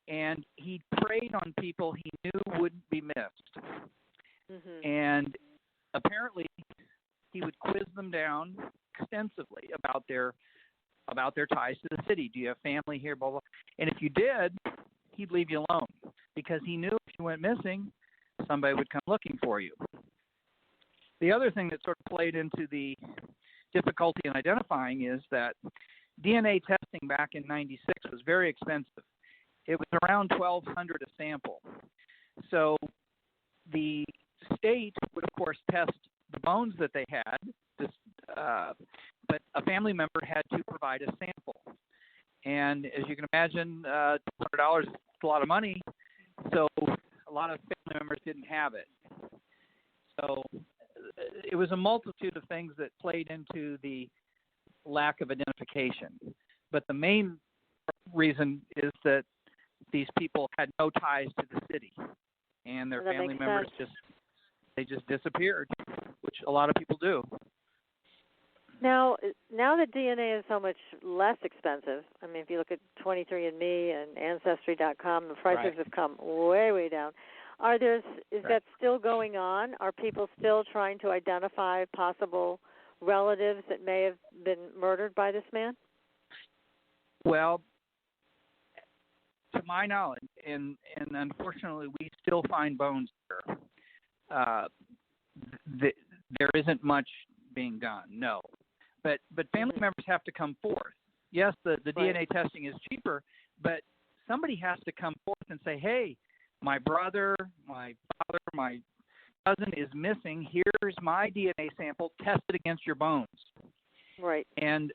and he preyed on people he knew wouldn't be missed. Mm-hmm. And apparently he would quiz them down extensively about their ties to the city. Do you have family here? Blah, blah. And if you did, he'd leave you alone, because he knew if you went missing, somebody would come looking for you. The other thing that sort of played into the difficulty in identifying is that DNA testing back in '96 was very expensive. It was around $1,200 a sample. So the state would, of course, test the bones that they had but a family member had to provide a sample. And as you can imagine, $200 is a lot of money, so a lot of family members didn't have it. So it was a multitude of things that played into the lack of identification. But the main reason is that these people had no ties to the city, and their family members just disappeared, which a lot of people do. Now that DNA is so much less expensive, I mean, if you look at 23andMe and Ancestry.com, the prices have come way, way down. Is that still going on? Are people still trying to identify possible relatives that may have been murdered by this man? Well, to my knowledge, and unfortunately, we still find bones here. There isn't much being done, no. But family members have to come forth. Yes, the DNA testing is cheaper, but somebody has to come forth and say, hey, my brother, my father, my cousin is missing. Here's my DNA sample. Test it against your bones. Right. And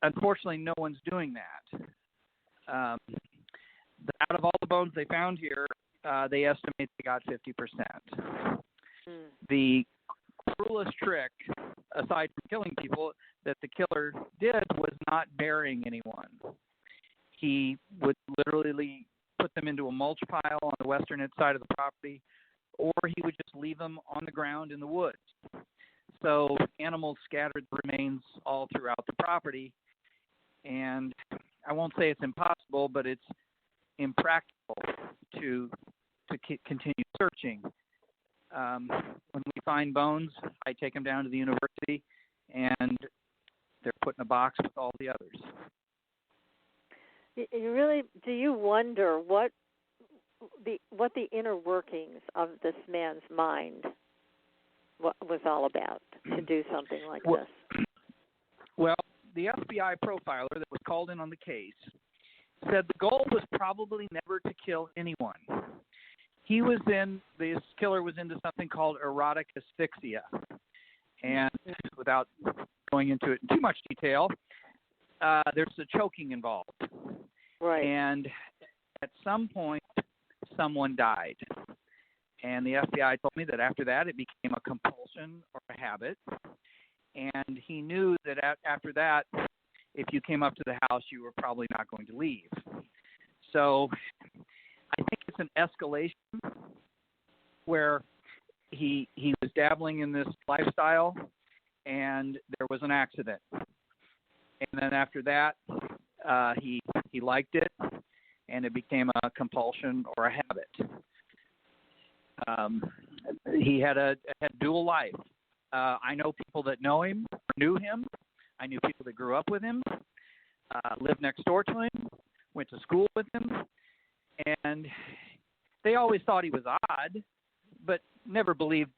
unfortunately, no one's doing that. Out of all the bones they found here, they estimate they got 50%. The cruelest trick, aside from killing people, that the killer did was not burying anyone. He would literally put them into a mulch pile on the western side of the property, or he would just leave them on the ground in the woods. So animals scattered the remains all throughout the property, and I won't say it's impossible, but it's impractical to continue searching. When we find bones, I take them down to the university, and they're put in a box with all the others. Do you wonder what the inner workings of this man's mind was all about to do something like this? Well, the FBI profiler that was called in on the case said the goal was probably never to kill anyone. This killer was into something called erotic asphyxia. And without going into it in too much detail, there's a choking involved. Right. And at some point, someone died. And the FBI told me that after that, it became a compulsion or a habit. And he knew that after that, if you came up to the house, you were probably not going to leave. So I think it's an escalation where he was dabbling in this lifestyle, and there was an accident. And then after that, he liked it, and it became a compulsion or a habit. He had dual life. I know people that know him or knew him. I knew people that grew up with him, lived next door to him, went to school with him, and they always thought he was odd, but never believed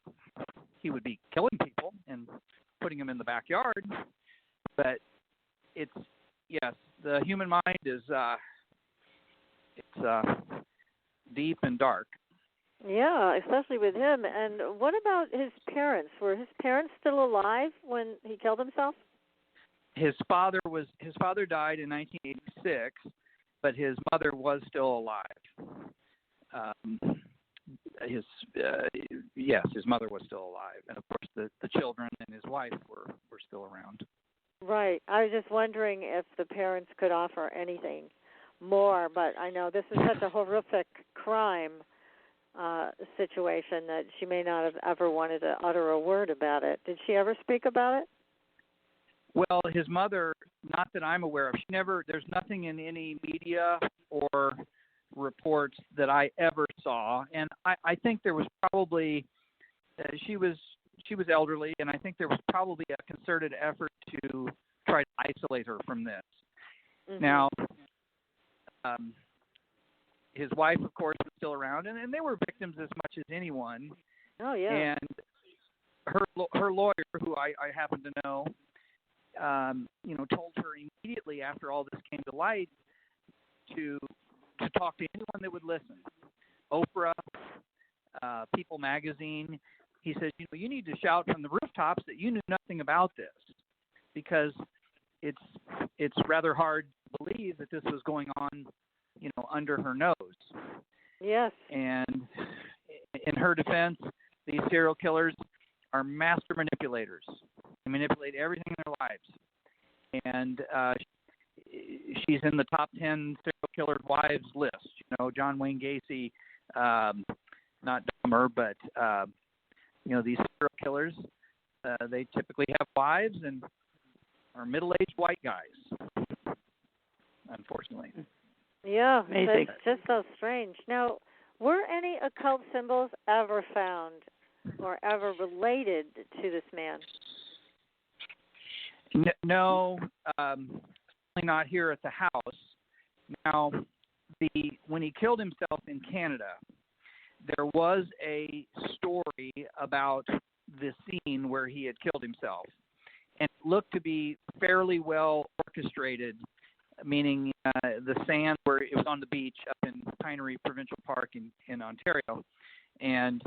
he would be killing people and putting them in the backyard. But the human mind is deep and dark. Yeah, especially with him. And what about his parents? Were his parents still alive when he killed himself? His father died in 1986, but his mother was still alive. His mother was still alive, and of course the children and his wife were still around. Right. I was just wondering if the parents could offer anything more, but I know this is such a horrific crime situation that she may not have ever wanted to utter a word about it. Did she ever speak about it? Well, his mother, not that I'm aware of, there's nothing in any media or reports that I ever saw, and I think there was probably she was elderly, and I think there was probably a concerted effort to try to isolate her from this. Mm-hmm. Now, his wife, of course, was still around, and they were victims as much as anyone. Oh yeah. And her lawyer, who I happen to know, told her immediately after all this came to light to talk to anyone that would listen. Oprah, People Magazine. He says, you need to shout from the rooftops that you knew nothing about this. because it's rather hard to believe that this was going on, under her nose. Yes. And in her defense, these serial killers are master manipulators. They manipulate everything in their lives. And she's in the top 10 serial killer wives list. John Wayne Gacy, not Dahmer, but these serial killers, they typically have wives and are middle-aged white guys, unfortunately. Yeah, amazing. It's just so strange. Now, were any occult symbols ever found or ever related to this man? No, certainly not here at the house. Now, when he killed himself in Canada, there was a story about the scene where he had killed himself, and it looked to be fairly well orchestrated, meaning the sand where it was on the beach up in Pinery Provincial Park in Ontario, and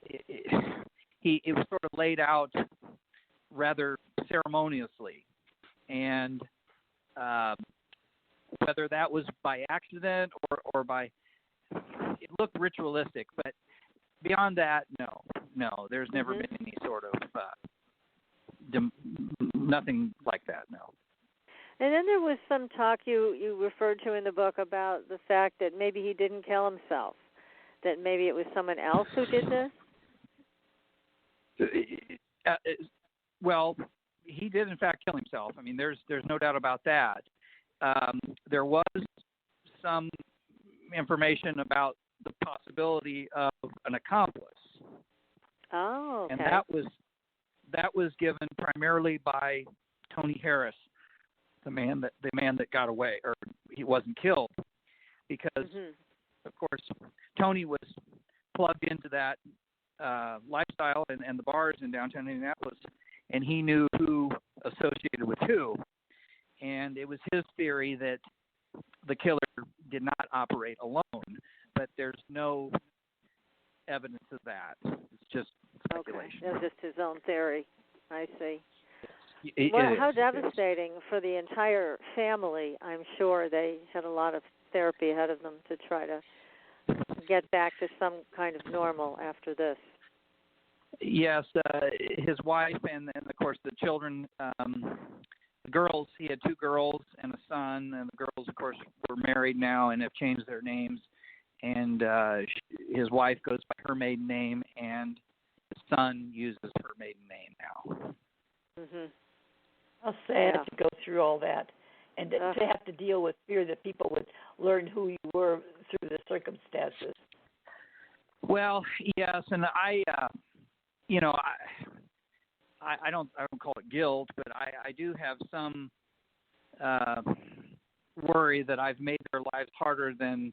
it was sort of laid out rather ceremoniously, and whether that was by accident or by, it looked ritualistic, but beyond that, no, there's never been any sort of nothing like that, no. And then there was some talk you referred to in the book about the fact that maybe he didn't kill himself, that maybe it was someone else who did this? Well, he did in fact kill himself. I mean, there's no doubt about that. There was some information about the possibility of an accomplice. Oh, okay. And that was given primarily by Tony Harris, the man that got away, or he wasn't killed, because of course Tony was plugged into that lifestyle and the bars in downtown Indianapolis, and he knew who associated with who, and it was his theory that the killer did not operate alone, but there's no evidence of that. It's just speculation. Okay. It was just his own theory. I see. How is, devastating for the entire family. I'm sure they had a lot of therapy ahead of them to try to get back to some kind of normal after this. Yes, his wife and of course the children, the girls, he had 2 girls and a son, and the girls of course were married now and have changed their names, and his wife goes by her maiden name, and his son uses her maiden name now. How sad to go through all that, and to have to deal with fear that people would learn who you were through the circumstances. Well, yes, and I don't call it guilt, but I do have some worry that I've made their lives harder than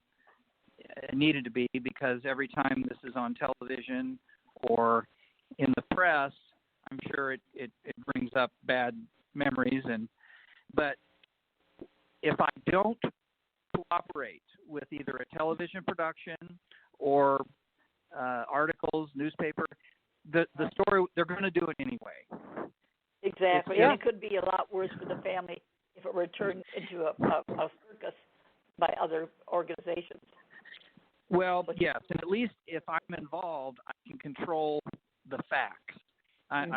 it needed to be, because every time this is on television or in the press, I'm sure it brings up bad memories, but if I don't cooperate with either a television production or articles, newspaper, the story, they're going to do it anyway. Exactly. And it could be a lot worse for the family if it were turned into a circus by other organizations. Well, yes, and at least if I'm involved, I can control the facts. I'm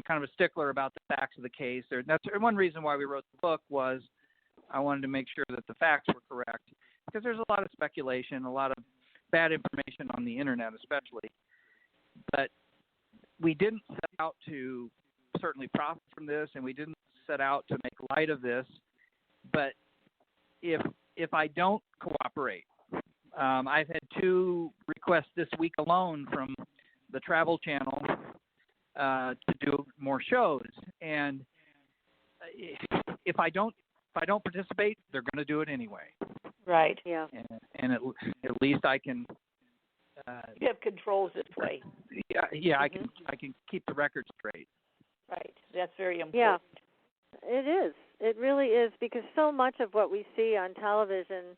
kind of a stickler about the facts of the case. That's one reason why we wrote the book, was I wanted to make sure that the facts were correct, because there's a lot of speculation, a lot of bad information on the internet especially. But we didn't set out to certainly profit from this, and we didn't set out to make light of this. But if I don't cooperate, I've had 2 requests this week alone from the Travel Channel to do more shows, and if I don't participate, they're going to do it anyway. Right. Yeah. And at least I can. You have controls this way. Yeah. I can keep the record straight. Right. That's very important. Yeah. It is. It really is, because so much of what we see on television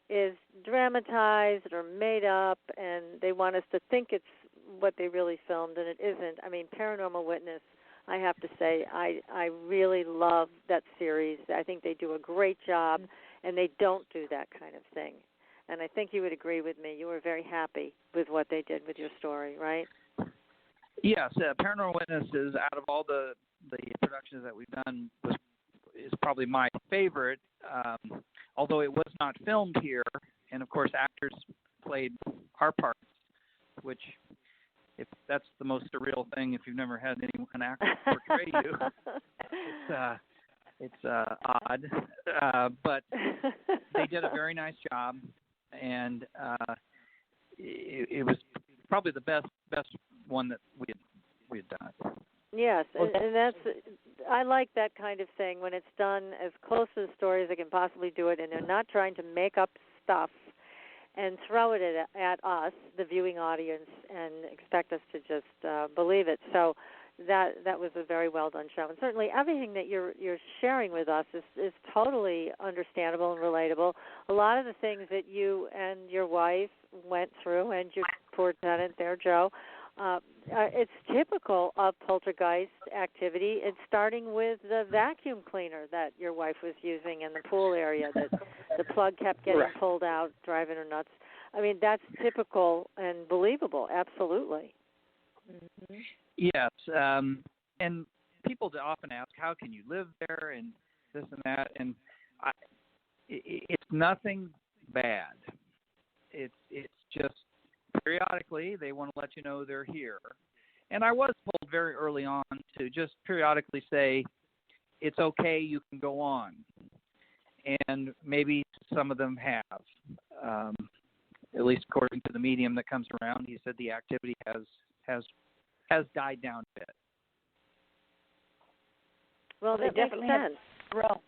is dramatized or made up, and they want us to think it's what they really filmed, and it isn't. I mean, Paranormal Witness, I have to say, I really love that series. I think they do a great job, and they don't do that kind of thing. And I think you would agree with me. You were very happy with what they did with your story, right? Yes, Paranormal Witnesses, out of all the productions that we've done, is probably my favorite, although it was not filmed here. And, of course, actors played our parts, which, if that's the most surreal thing, if you've never had an actor portray you, it's odd. But they did a very nice job, and it was probably the best one that we had done. Yes, and that's, I like that kind of thing when it's done as close to the story as they can possibly do it, and they're not trying to make up stuff and throw it at us, the viewing audience, and expect us to just believe it. So that was a very well done show, and certainly everything that you're sharing with us is totally understandable and relatable. A lot of the things that you and your wife went through, and your poor tenant there, Joe, it's typical of poltergeist activity. It's starting with the vacuum cleaner that your wife was using in the pool area, that the plug kept getting pulled out, driving her nuts. I mean, that's typical and believable, absolutely. Mm-hmm. Yes, and people often ask, how can you live there, and this and that, and it's nothing bad. It's just periodically they want to let you know they're here. And I was told very early on to just periodically say, it's okay, you can go on. And maybe some of them have. At least according to the medium that comes around, he said the activity has died down a bit. Well, that makes sense. Well,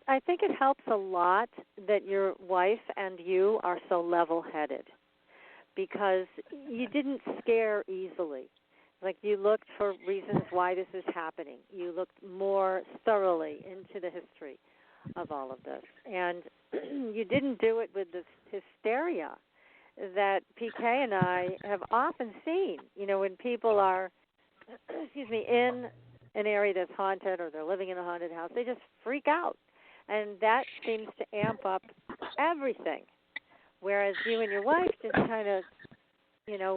I think it helps a lot that your wife and you are so level-headed, because you didn't scare easily. Like, you looked for reasons why this is happening. You looked more thoroughly into the history of all of this. And you didn't do it with this hysteria that PK and I have often seen. You know, when people are, in an area that's haunted, or they're living in a haunted house, they just freak out. And that seems to amp up everything. Whereas you and your wife just kind of,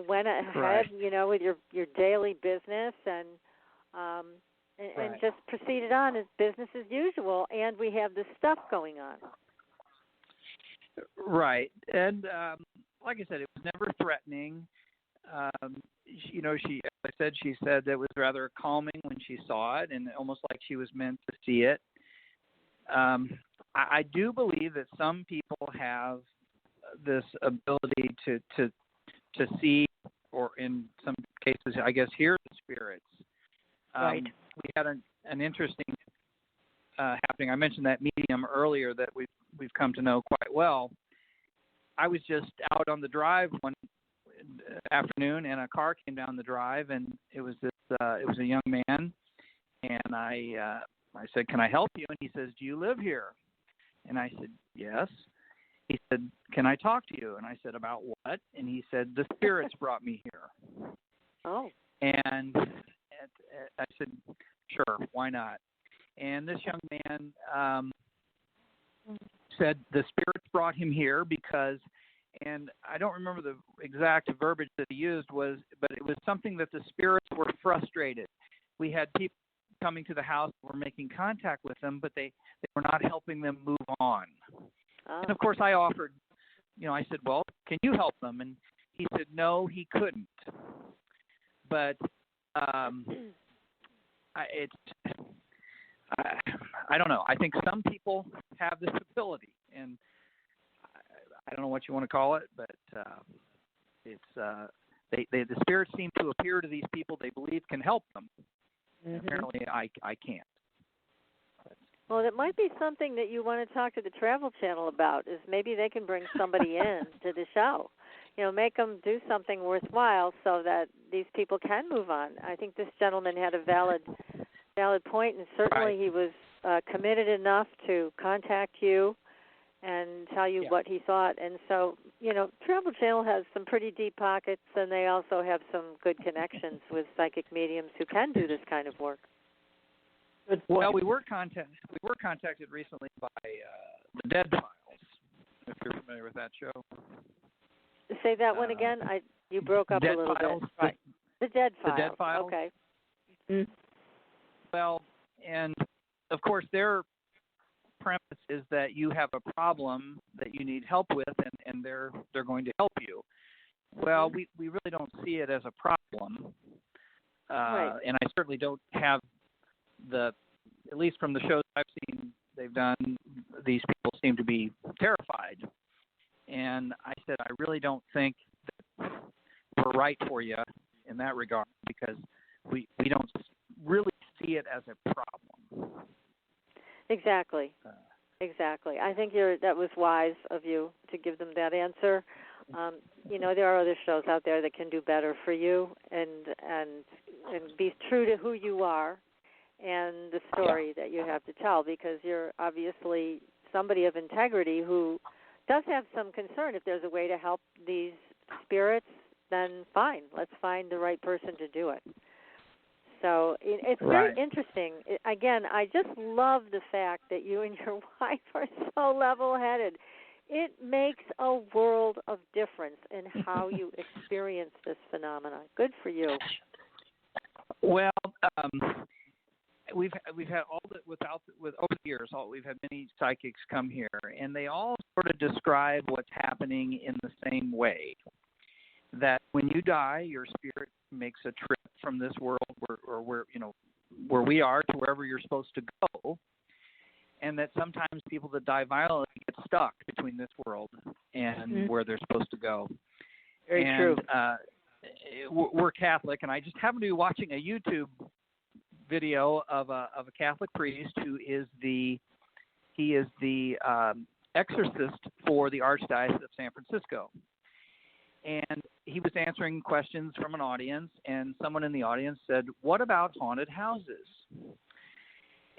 went ahead, with your daily business and just proceeded on as business as usual. And we have this stuff going on. Right. And like I said, it was never threatening. She said that it was rather calming when she saw it, and almost like she was meant to see it. I do believe that some people have this ability to see, or in some cases, I guess, hear the spirits. Right. We had an interesting happening. I mentioned that medium earlier that we've come to know quite well. I was just out on the drive one afternoon, and a car came down the drive, and it was a young man, and I said, "Can I help you?" And he says, "Do you live here?" And I said, "Yes." He said, "Can I talk to you?" And I said, "About what?" And he said, "The spirits brought me here." Oh. And I said, "Sure, why not?" And this young man said the spirits brought him here because, and I don't remember the exact verbiage that he used, but it was something that the spirits were frustrated. We had people coming to the house, were making contact with them, but they were not helping them move on. Oh. And of course I offered, I said, "Well, can you help them?" And he said, no, he couldn't. But I don't know. I think some people have this ability, and I don't know what you want to call it, but the spirits seem to appear to these people they believe can help them. Mm-hmm. Apparently, I can't. Well, it might be something that you want to talk to the Travel Channel about, is maybe they can bring somebody in to the show. Make them do something worthwhile so that these people can move on. I think this gentleman had a valid point, and certainly he was committed enough to contact you and tell you what he thought. And so, Travel Channel has some pretty deep pockets, and they also have some good connections with psychic mediums who can do this kind of work. Well, we were contacted recently by the Dead Files, if you're familiar with that show. Say that one again. You broke up a little Files, bit. Right. The Dead Files. The Dead Files. Okay. Mm. Well, and of course their premise is that you have a problem that you need help with, and they're going to help you. Well, we really don't see it as a problem, right. And I certainly don't have at least from the shows I've seen they've done, these people seem to be terrified. And I said, I really don't think that we're right for you in that regard, because we don't really see it as a problem. Exactly. Exactly. I think that was wise of you to give them that answer. There are other shows out there that can do better for you and be true to who you are and the story that you have to tell, because you're obviously somebody of integrity who does have some concern. If there's a way to help these spirits, then fine. Let's find the right person to do it. So it's very interesting. Again, I just love the fact that you and your wife are so level-headed. It makes a world of difference in how you experience this phenomenon. Good for you. Well, we've had over the years, we've had many psychics come here, and they all sort of describe what's happening in the same way. That when you die, your spirit makes a trip from this world where we are to wherever you're supposed to go, and that sometimes people that die violently get stuck between this world and where they're supposed to go. Very true. We're Catholic, and I just happened to be watching a YouTube video of a Catholic priest who is the exorcist for the Archdiocese of San Francisco. And he was answering questions from an audience, and someone in the audience said, "What about haunted houses?"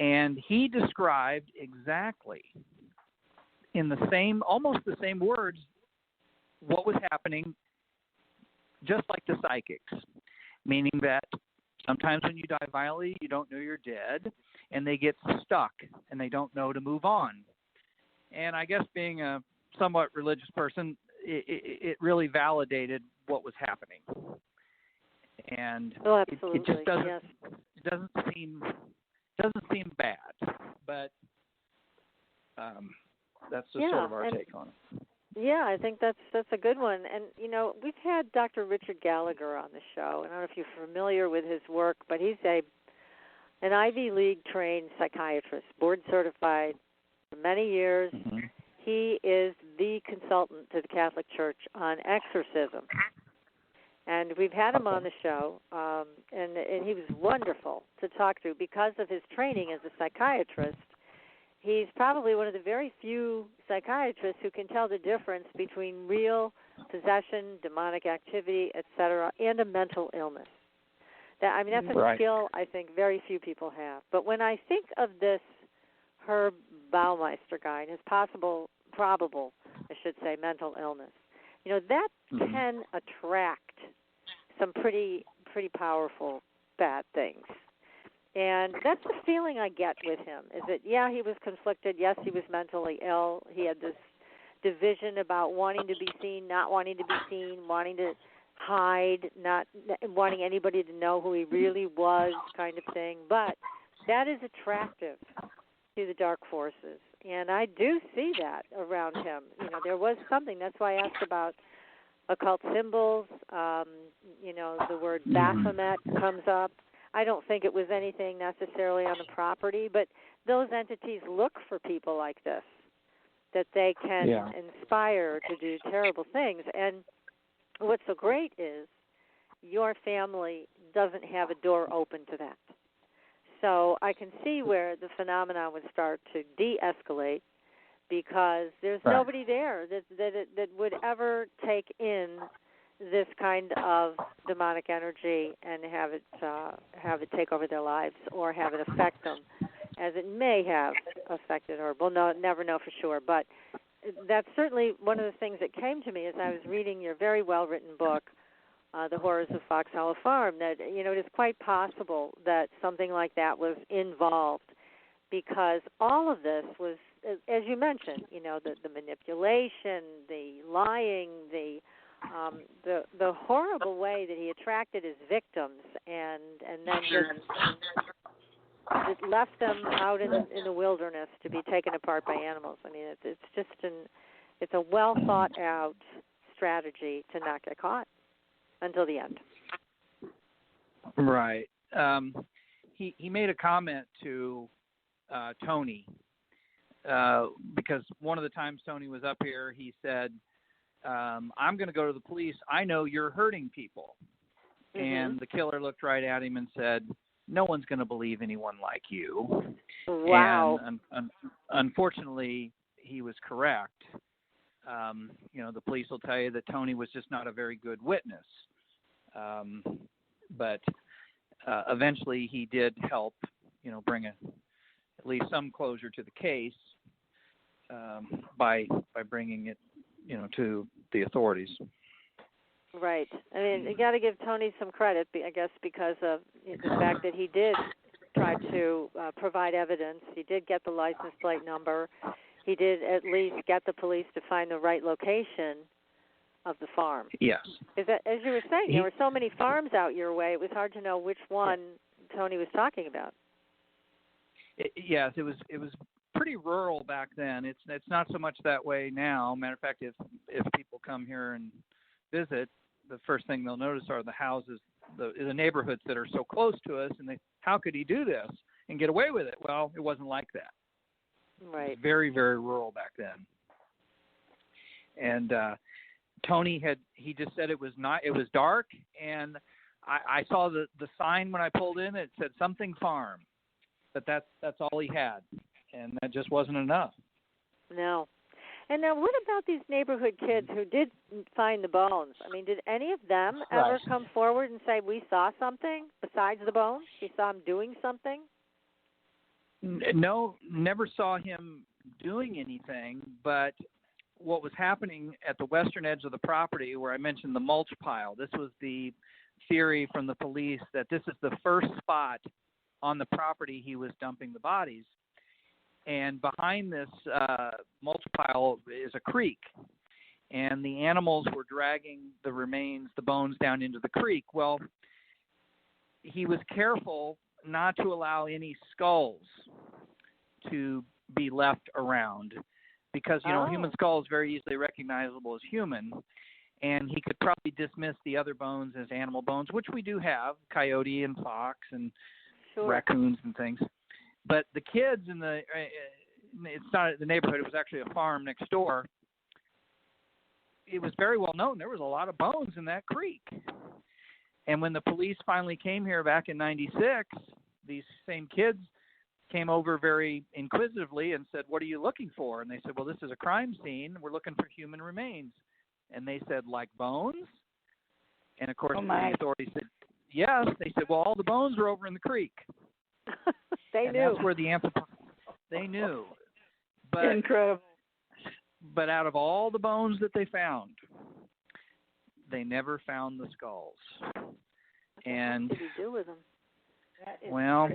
And he described exactly in almost the same words, what was happening, just like the psychics, meaning that sometimes when you die violently, you don't know you're dead, and they get stuck, and they don't know to move on. And I guess being a somewhat religious person, it really validated what was happening. And absolutely. it just doesn't yes. it doesn't seem bad, but that's just sort of our take on it. Yeah, I think that's a good one. And we've had Dr. Richard Gallagher on the show. I don't know if you're familiar with his work, but he's an Ivy League trained psychiatrist, board certified for many years. Mm-hmm. He is the consultant to the Catholic Church on exorcism. And we've had him on the show, and he was wonderful to talk to because of his training as a psychiatrist. He's probably one of the very few psychiatrists who can tell the difference between real possession, demonic activity, etc., and a mental illness. That's a skill I think very few people have. But when I think of this Herb Baumeister guy and his probable, mental illness, that can attract some pretty powerful bad things. And that's the feeling I get with him, is that, yeah, he was conflicted. Yes, he was mentally ill. He had this division about wanting to be seen, not wanting to be seen, wanting to hide, not wanting anybody to know who he really was, kind of thing. But that is attractive to the dark forces. And I do see that around him. There was something. That's why I asked about occult symbols. The word Baphomet comes up. I don't think it was anything necessarily on the property, but those entities look for people like this, that they can inspire to do terrible things. And what's so great is your family doesn't have a door open to that. So I can see where the phenomenon would start to de-escalate, because there's nobody there that would ever take in this kind of demonic energy and have it take over their lives or have it affect them, as it may have affected her. We'll never know for sure, but that's certainly one of the things that came to me as I was reading your very well-written book, The Horrors of Foxhollow Farm, that, it is quite possible that something like that was involved, because all of this was, as you mentioned, the manipulation, the lying, the horrible way that he attracted his victims, and then just it left them out in the wilderness to be taken apart by animals. I mean, it's just it's a well thought out strategy to not get caught until the end. Right. He made a comment to Tony because one of the times Tony was up here, he said, I'm going to go to the police. I know you're hurting people. Mm-hmm. And the killer looked right at him and said, no one's going to believe anyone like you. Wow. And unfortunately, he was correct. The police will tell you that Tony was just not a very good witness. But eventually he did help, bring at least some closure to the case by bringing it, to the authorities. Right. I mean, you got to give Tony some credit, I guess, because of the fact that he did try to provide evidence. He did get the license plate number. He did at least get the police to find the right location of the farm. Yes. Is that, as you were saying, there were so many farms out your way, it was hard to know which one Tony was talking about. Yes, it was pretty rural back then. It's not so much that way now. Matter of fact, if people come here and visit, the first thing they'll notice are the houses, the neighborhoods that are so close to us, and how could he do this and get away with it? Well, it wasn't like that. Right. It was very, very rural back then. And Tony he just said it was dark, and I saw the sign when I pulled in. It said something farm, but that's all he had, and that just wasn't enough. No. And now, what about these neighborhood kids who did find the bones? I mean, did any of them ever come forward and say, we saw something besides the bones? We saw him doing something? No, never saw him doing anything, but what was happening at the western edge of the property where I mentioned the mulch pile, this was the theory from the police that this is the first spot on the property he was dumping the bodies. And behind this mulch pile is a creek, and the animals were dragging the remains, the bones, down into the creek. Well, he was careful not to allow any skulls to be left around because, human skull is very easily recognizable as human, and he could probably dismiss the other bones as animal bones, which we do have, coyote and fox and raccoons and things. But the kids it's not the neighborhood, it was actually a farm next door. It was very well known. There was a lot of bones in that creek. And when the police finally came here back in 96, these same kids came over very inquisitively and said, what are you looking for? And they said, well, this is a crime scene. We're looking for human remains. And they said, like bones? And, of course, the authorities said, yes. They said, well, all the bones are over in the creek. They knew. That's where they knew. But, incredible. But out of all the bones that they found, they never found the skulls. And what did he do with them? Well,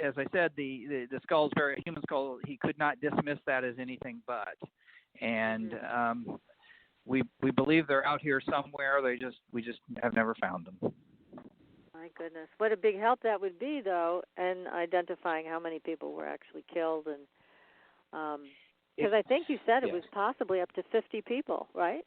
as I said, the skull is human skull. He could not dismiss that as anything but. And we believe they're out here somewhere. We just have never found them. My goodness, what a big help that would be, though, in identifying how many people were actually killed, and because I think you said it was possibly up to 50 people, right?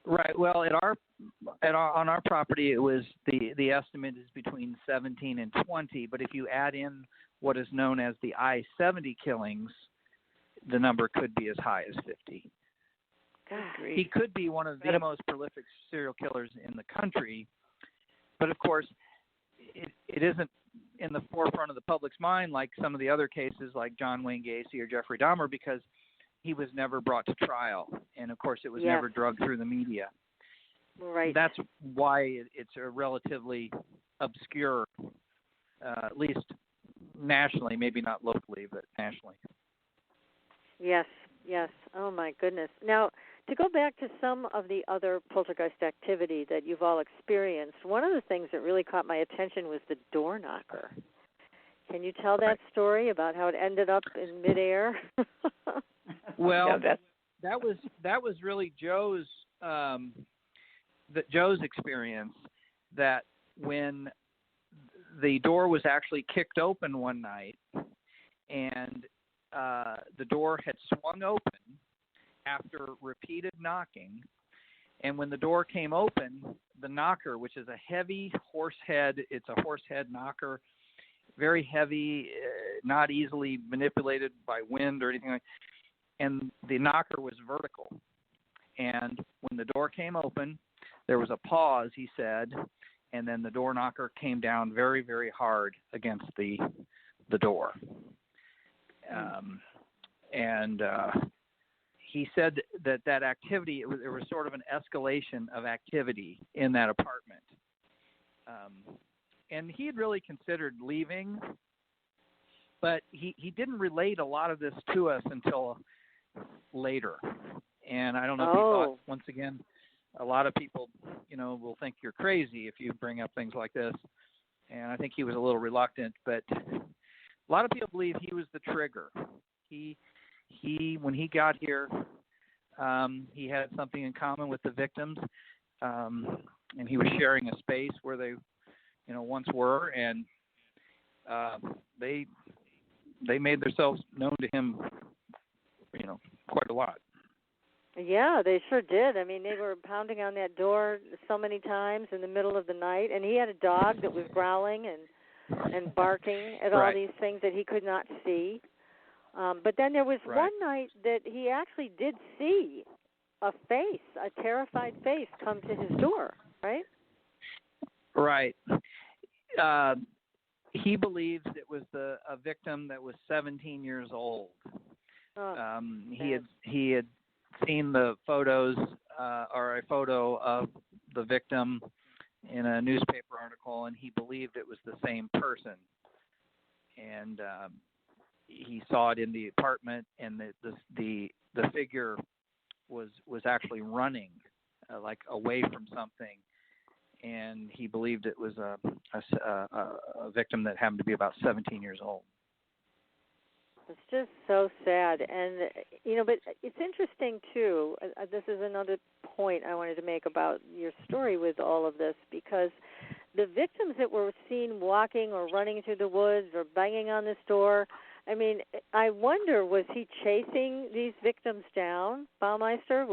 Right. Well, on our property, it was the estimate is between 17 and 20. But if you add in what is known as the I-70 killings, the number could be as high as 50. God. He could be one of the most prolific serial killers in the country. But, of course, it isn't in the forefront of the public's mind like some of the other cases like John Wayne Gacy or Jeffrey Dahmer because he was never brought to trial. And, of course, it was never drugged through the media. Right. That's why it's a relatively obscure, at least nationally, maybe not locally, but nationally. Yes, yes. Oh, my goodness. Now, to go back to some of the other poltergeist activity that you've all experienced, one of the things that really caught my attention was the door knocker. Can you tell that story about how it ended up in midair? Well, that was really Joe's experience. That when the door was actually kicked open one night, and the door had swung open after repeated knocking, and when the door came open, the knocker, which is a heavy horse head, it's a horse head knocker, very heavy, not easily manipulated by wind or anything like that, and the knocker was vertical. And when the door came open, there was a pause, he said, and then the door knocker came down very, very hard against the door. He said that activity, there was sort of an escalation of activity in that apartment. And he had really considered leaving, but he didn't relate a lot of this to us until later. And I don't know if he thought, once again, a lot of people, will think you're crazy if you bring up things like this. And I think he was a little reluctant, but a lot of people believe he was the trigger. He when he got here, he had something in common with the victims, and he was sharing a space where they, once were, and they made themselves known to him, quite a lot. Yeah, they sure did. I mean, they were pounding on that door so many times in the middle of the night, and he had a dog that was growling and barking at all these things that he could not see. But then there was one night that he actually did see a face, a terrified face, come to his door, right? Right. He believes it was a victim that was 17 years old. He had seen the photos or a photo of the victim in a newspaper article, and he believed it was the same person. And he saw it in the apartment, and the figure was actually running like away from something, and he believed it was a victim that happened to be about 17 years old. It's just so sad. And, but it's interesting, too. This is another point I wanted to make about your story with all of this, because the victims that were seen walking or running through the woods or banging on this door, I mean, I wonder, was he chasing these victims down, Baumeister?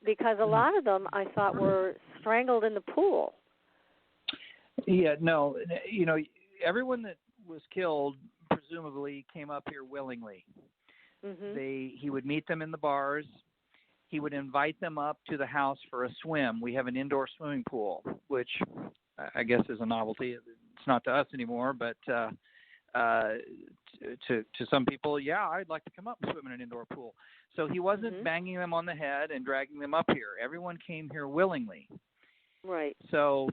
Because a lot of them, I thought, were strangled in the pool. Yeah, no, everyone that was killed presumably came up here willingly. Mm-hmm. He would meet them in the bars. He would invite them up to the house for a swim. We have an indoor swimming pool, which I guess is a novelty. It's not to us anymore, but to some people, yeah, I'd like to come up and swim in an indoor pool. So he wasn't banging them on the head and dragging them up here. Everyone came here willingly. Right. So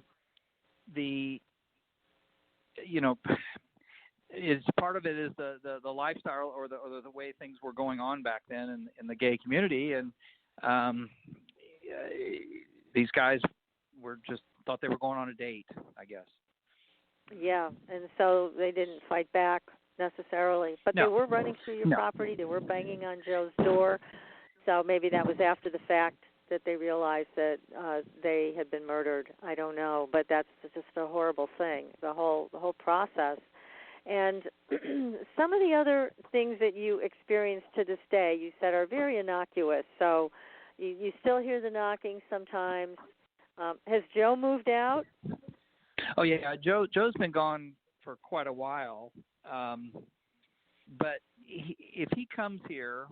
is part of it is the lifestyle or the way things were going on back then in the gay community, and these guys were just thought they were going on a date, I guess. Yeah, and so they didn't fight back necessarily, but they were running through your property. They were banging on Joe's door, so maybe that was after the fact that they realized that they had been murdered. I don't know, but that's just a horrible thing. The whole process. And some of the other things that you experience to this day, you said, are very innocuous. So you still hear the knocking sometimes. Has Joe moved out? Oh, yeah. Joe's been gone for quite a while. But if he comes here,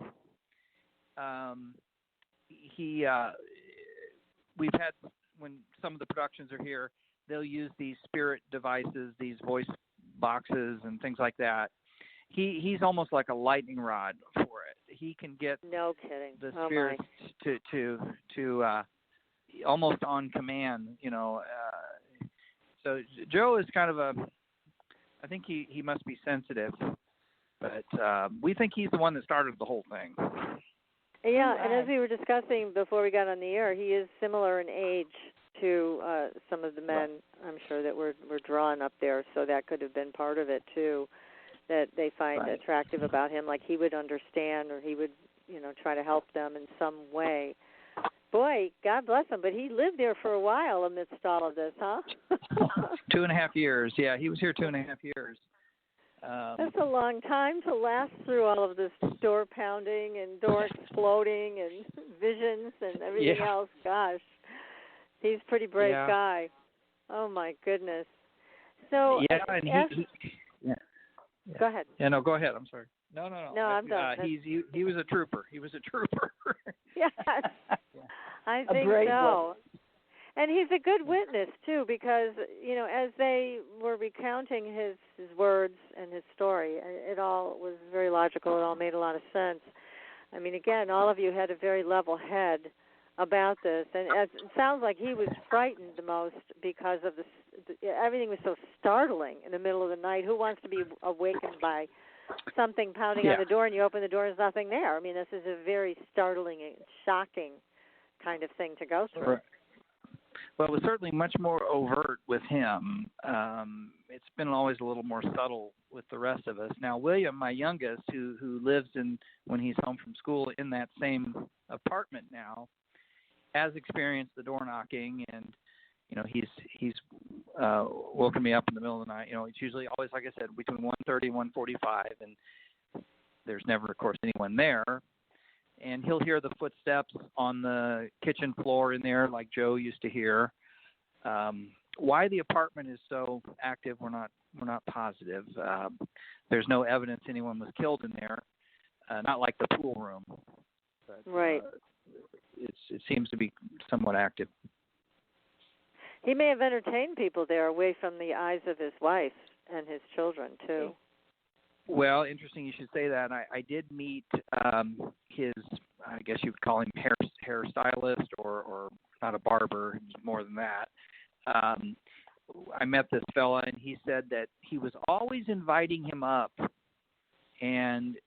we've had, when some of the productions are here, they'll use these spirit devices, these voice boxes and things like that. He's almost like a lightning rod for it. He can get the spirits to almost on command, So Joe is kind of I think he must be sensitive. But we think he's the one that started the whole thing. Yeah, and as we were discussing before we got on the air, he is similar in age to some of the men, I'm sure, that were drawn up there, so that could have been part of it, too, that they find attractive about him, like he would understand or he would, try to help them in some way. Boy, God bless him, but he lived there for a while amidst all of this, huh? 2.5 years. Yeah, he was here 2.5 years. That's a long time to last through all of this door pounding and door exploding and visions and everything else. Gosh, he's a pretty brave guy. Oh, my goodness. So Go ahead. Yeah, no, go ahead. I'm sorry. No. No, I'm done. He was a trooper. He was a trooper. Yes, I think so. And he's a good witness, too, because, as they were recounting his words and his story, it all was very logical. It all made a lot of sense. I mean, again, all of you had a very level head about this. And it sounds like he was frightened the most because of everything was so startling in the middle of the night. Who wants to be awakened by something pounding on the door and you open the door and there's nothing there? I mean, this is a very startling and shocking kind of thing to go through. Right. Well, it was certainly much more overt with him. It's been always a little more subtle with the rest of us. Now, William, my youngest, who lives when he's home from school in that same apartment now, has experienced the door knocking, and he's woken me up in the middle of the night. It's usually always, like I said, between 1:30 and 1:45, and there's never, of course, anyone there. And he'll hear the footsteps on the kitchen floor in there, like Joe used to hear. Why the apartment is so active, we're not positive. There's no evidence anyone was killed in there, not like the pool room. But, right. It seems to be somewhat active. He may have entertained people there away from the eyes of his wife and his children, too. Well, interesting you should say that. I did meet his, I guess you would call him hairstylist or not a barber, more than that. I met this fella, and he said that he was always inviting him up, and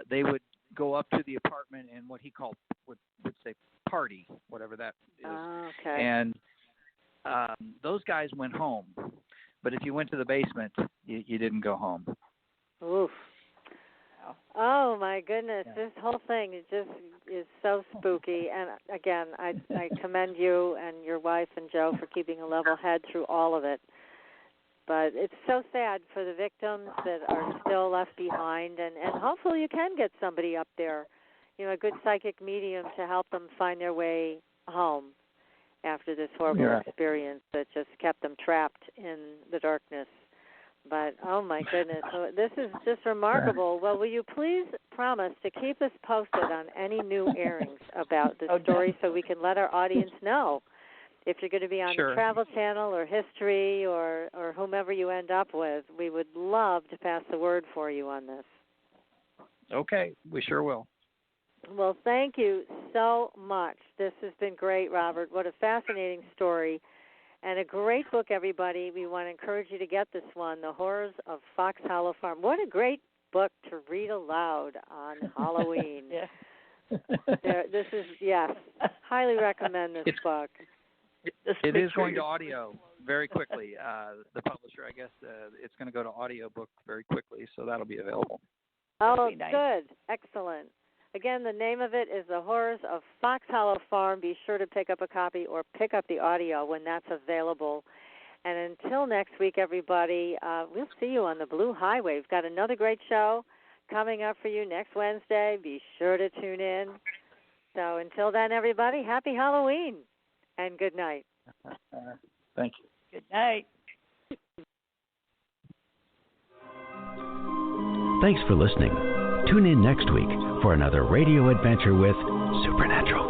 they would go up to the apartment and what he called, would say party, whatever that is. Oh, okay. And those guys went home. But if you went to the basement, you didn't go home. Oof. Oh, my goodness. Yeah. This whole thing is so spooky. And, again, I commend you and your wife and Joe for keeping a level head through all of it. But it's so sad for the victims that are still left behind. And hopefully you can get somebody up there, a good psychic medium to help them find their way home after this horrible experience that just kept them trapped in the darkness. But, oh, my goodness, so this is just remarkable. Well, will you please promise to keep us posted on any new airings about this story so we can let our audience know if you're going to be on the Travel Channel or History or whomever you end up with? We would love to pass the word for you on this. Okay, we sure will. Well, thank you so much. This has been great, Robert. What a fascinating story. And a great book, everybody. We want to encourage you to get this one, The Horrors of Foxhollow Farm. What a great book to read aloud on Halloween. This is, highly recommend this book. It is going to audio very quickly. The publisher, I guess, it's going to go to audiobook very quickly, so that'll be available. Oh, good. Excellent. Again, the name of it is The Horrors of Foxhollow Farm. Be sure to pick up a copy or pick up the audio when that's available. And until next week, everybody, we'll see you on the Blue Highway. We've got another great show coming up for you next Wednesday. Be sure to tune in. So until then, everybody, happy Halloween and good night. Thank you. Good night. Thanks for listening. Tune in next week for another radio adventure with Supernatural